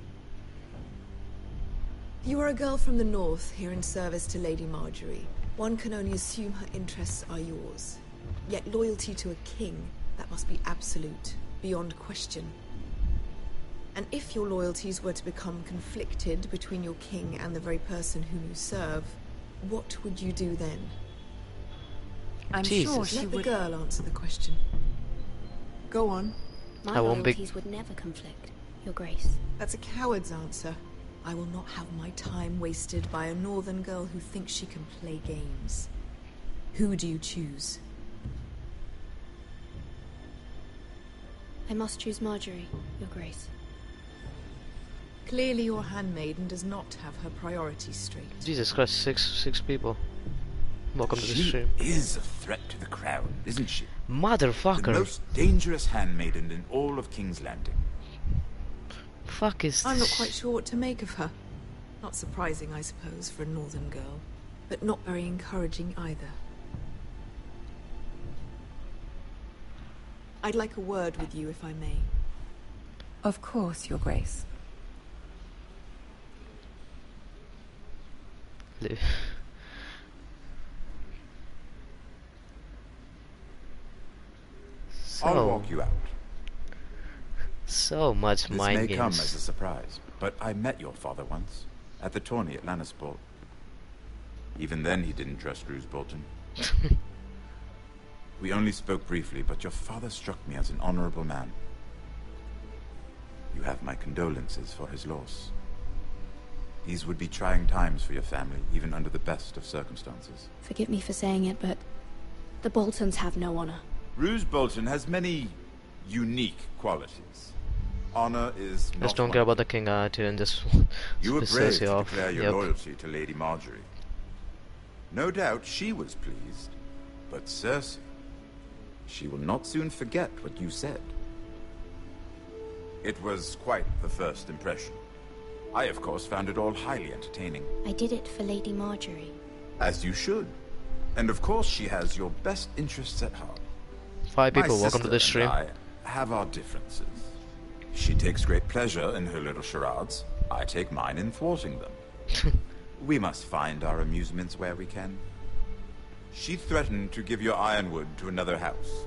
You are a girl from the north, here in service to Lady Marjorie. One can only assume her interests are yours. Yet loyalty to a king, that must be absolute, beyond question. And if your loyalties were to become conflicted between your king and the very person whom you serve, what would you do then? I'm Jesus. sure she Let the would... girl answer the question. Go on. My loyalties would never conflict, Your Grace. That's a coward's answer. I will not have my time wasted by a northern girl who thinks she can play games. Who do you choose? I must choose Marjorie, Your Grace. Clearly your handmaiden does not have her priorities straight. Jesus Christ, six people. Welcome to the She stream. is a threat to the crown, isn't she? Motherfucker. The most dangerous handmaiden in all of King's Landing. Fuck is I'm not this? quite sure what to make of her. Not surprising, I suppose, for a northern girl, but not very encouraging either. I'd like a word with you, if I may. Of course, Your Grace. I'll walk you out. So much This mind may games. come as a surprise, but I met your father once, at the tourney at Lannisport. Even then he didn't trust Roose Bolton. We only spoke briefly, but your father struck me as an honorable man. You have my condolences for his loss. These would be trying times for your family, even under the best of circumstances. Forgive me for saying it, but the Boltons have no honor. Roose Bolton has many unique qualities. Honor is not Just don't one care of about the king attitude and just You were piss brave Cersei to off. declare your Yep. loyalty to Lady Marjorie. No doubt she was pleased, but Cersei, she will not soon forget what you said. It was quite the first impression. I, of course, found it all highly entertaining. I did it for Lady Marjorie. As you should. And of course she has your best interests at heart. 5 people, My welcome to the sister stream. and I have our differences. She takes great pleasure in her little charades. I take mine in thwarting them. We must find our amusements where we can. She threatened to give your ironwood to another house.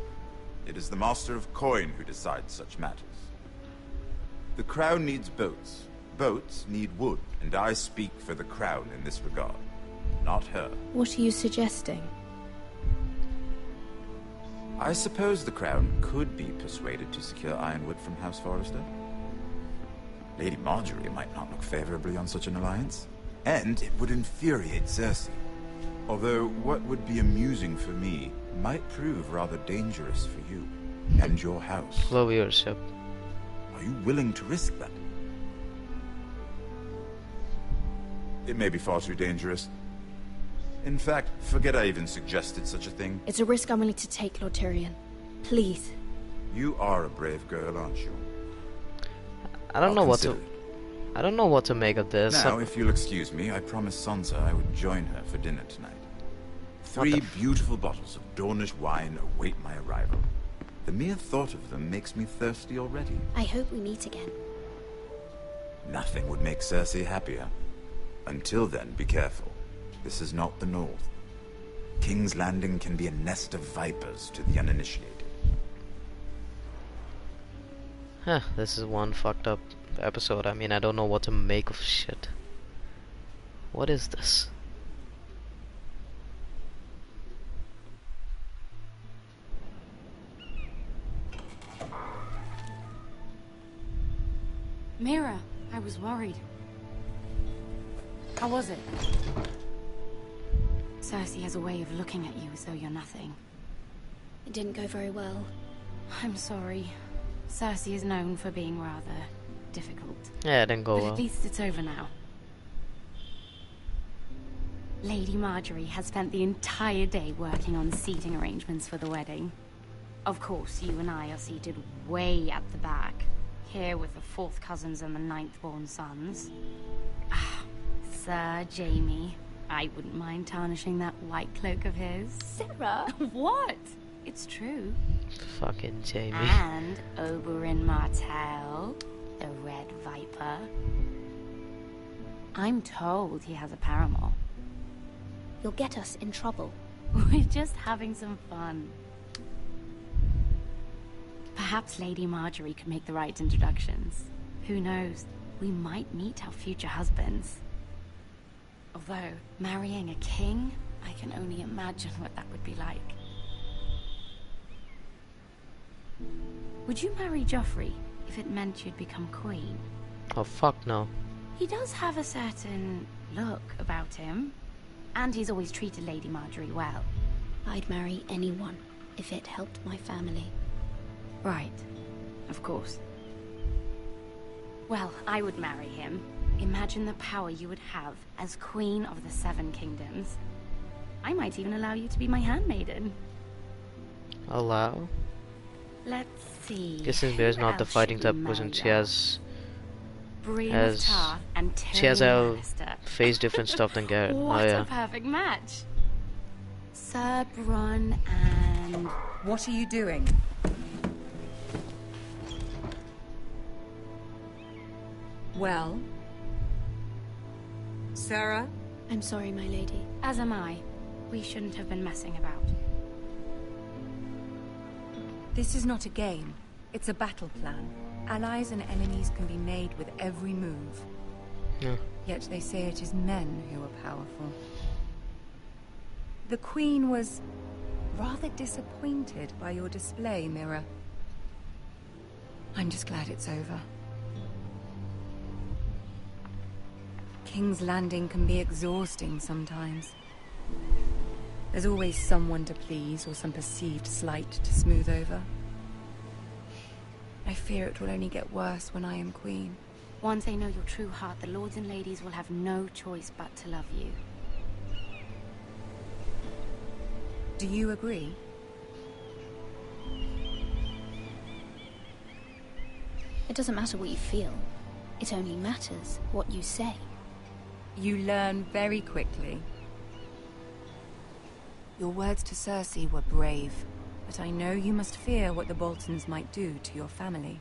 It is the Master of Coin who decides such matters. The crown needs boats. Boats need wood, and I speak for the crown in this regard, not her. What are you suggesting? I suppose the crown could be persuaded to secure ironwood from House Forrester. Lady Marjorie might not look favorably on such an alliance, and it would infuriate Cersei. Although what would be amusing for me might prove rather dangerous for you and your house. Low viewership. Are you willing to risk that? It may be far too dangerous. In fact, forget I even suggested such a thing. It's a risk I'm willing to take, Lord Tyrion. Please. You are a brave girl, aren't you? I don't know what to. consider I don't know what to make of this. Now, if you'll excuse me, I promised Sansa I would join her for dinner tonight. 3 beautiful bottles of Dornish wine await my arrival. The mere thought of them makes me thirsty already. I hope we meet again. Nothing would make Cersei happier. Until then, be careful. This is not the North. King's Landing can be a nest of vipers to the uninitiated. Huh, this is one fucked up episode. I mean, I don't know what to make of shit. What is this? Mira, I was worried. How was it? Cersei has a way of looking at you as though you're nothing. It didn't go very well. I'm sorry. Cersei is known for being rather difficult. Yeah, it didn't go But well. at least it's over now. Lady Marjorie has spent the entire day working on seating arrangements for the wedding. Of course, you and I are seated way at the back, here with the 4th cousins and the 9th-born sons. Ah, Sir Jaime. I wouldn't mind tarnishing that white cloak of his. Sarah! What? It's true. Fucking Jaime. And Oberyn Martell, the Red Viper. I'm told he has a paramour. You'll get us in trouble. We're just having some fun. Perhaps Lady Marjorie could make the right introductions. Who knows? We might meet our future husbands. Although, marrying a king, I can only imagine what that would be like. Would you marry Joffrey if it meant you'd become queen? Oh fuck no. He does have a certain look about him. And he's always treated Lady Marjorie well. I'd marry anyone if it helped my family. Right. Of course. Well, I would marry him. Imagine the power you would have as Queen of the Seven Kingdoms. I might even allow you to be my handmaiden. Allow? Let's see. Guessing Bear's not the fighting type of person. She has our face different stuff than Garrett. What Oh yeah. a perfect match. Sir Bronn and... What are you doing? Well? Sarah? I'm sorry, my lady. As am I. We shouldn't have been messing about. This is not a game. It's a battle plan. Allies and enemies can be made with every move. Yeah. Yet they say it is men who are powerful. The Queen was rather disappointed by your display, Mira. I'm just glad it's over. King's Landing can be exhausting sometimes. There's always someone to please or some perceived slight to smooth over. I fear it will only get worse when I am queen. Once they know your true heart, the lords and ladies will have no choice but to love you. Do you agree? It doesn't matter what you feel. It only matters what you say. You learn very quickly. Your words to Cersei were brave, but I know you must fear what the Boltons might do to your family.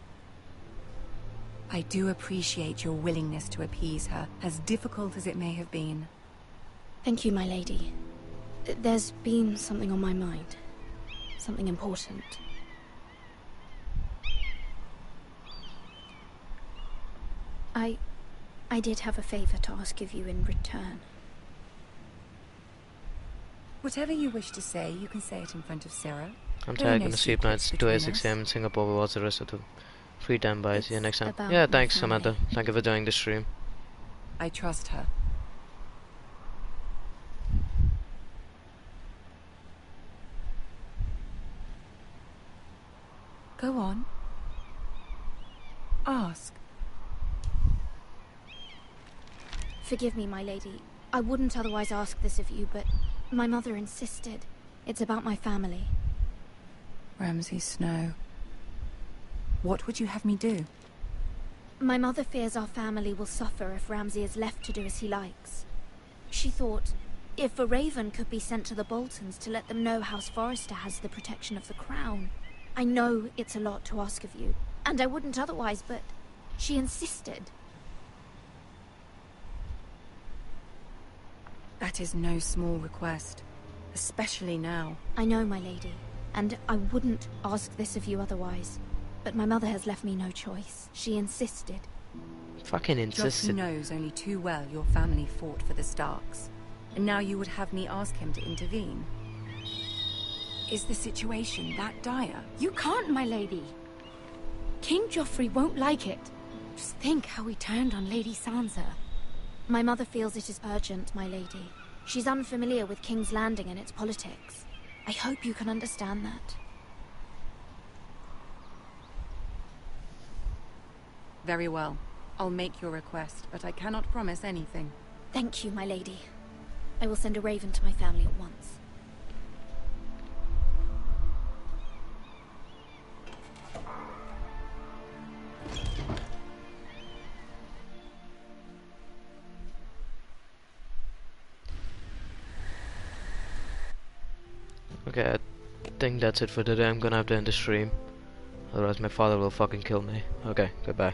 I do appreciate your willingness to appease her, as difficult as it may have been. Thank you, my lady. There's been something on my mind. Something important. I did have a favor to ask of you in return. Whatever you wish to say, you can say it in front of Sarah. I'm tired, gonna sleep now. It's 2 6 a.m. in Singapore. We'll watch the rest of the free time by. See you next time. Yeah, thanks, Samantha. Thank you for joining the stream. I trust her. Go on. Ask. Forgive me, my lady. I wouldn't otherwise ask this of you, but my mother insisted. It's about my family. Ramsay Snow. What would you have me do? My mother fears our family will suffer if Ramsay is left to do as he likes. She thought, if a raven could be sent to the Boltons to let them know House Forrester has the protection of the crown. I know it's a lot to ask of you, and I wouldn't otherwise, but she insisted. That is no small request, especially now. I know, my lady, and I wouldn't ask this of you otherwise. But my mother has left me no choice. She insisted. Fucking insisted. Joffrey knows only too well your family fought for the Starks. And now you would have me ask him to intervene. Is the situation that dire? You can't, my lady. King Joffrey won't like it. Just think how he turned on Lady Sansa. My mother feels it is urgent, my lady. She's unfamiliar with King's Landing and its politics. I hope you can understand that. Very well. I'll make your request, but I cannot promise anything. Thank you, my lady. I will send a raven to my family at once. Okay, I think that's it for today. I'm gonna have to end the stream. Otherwise my father will fucking kill me. Okay, goodbye.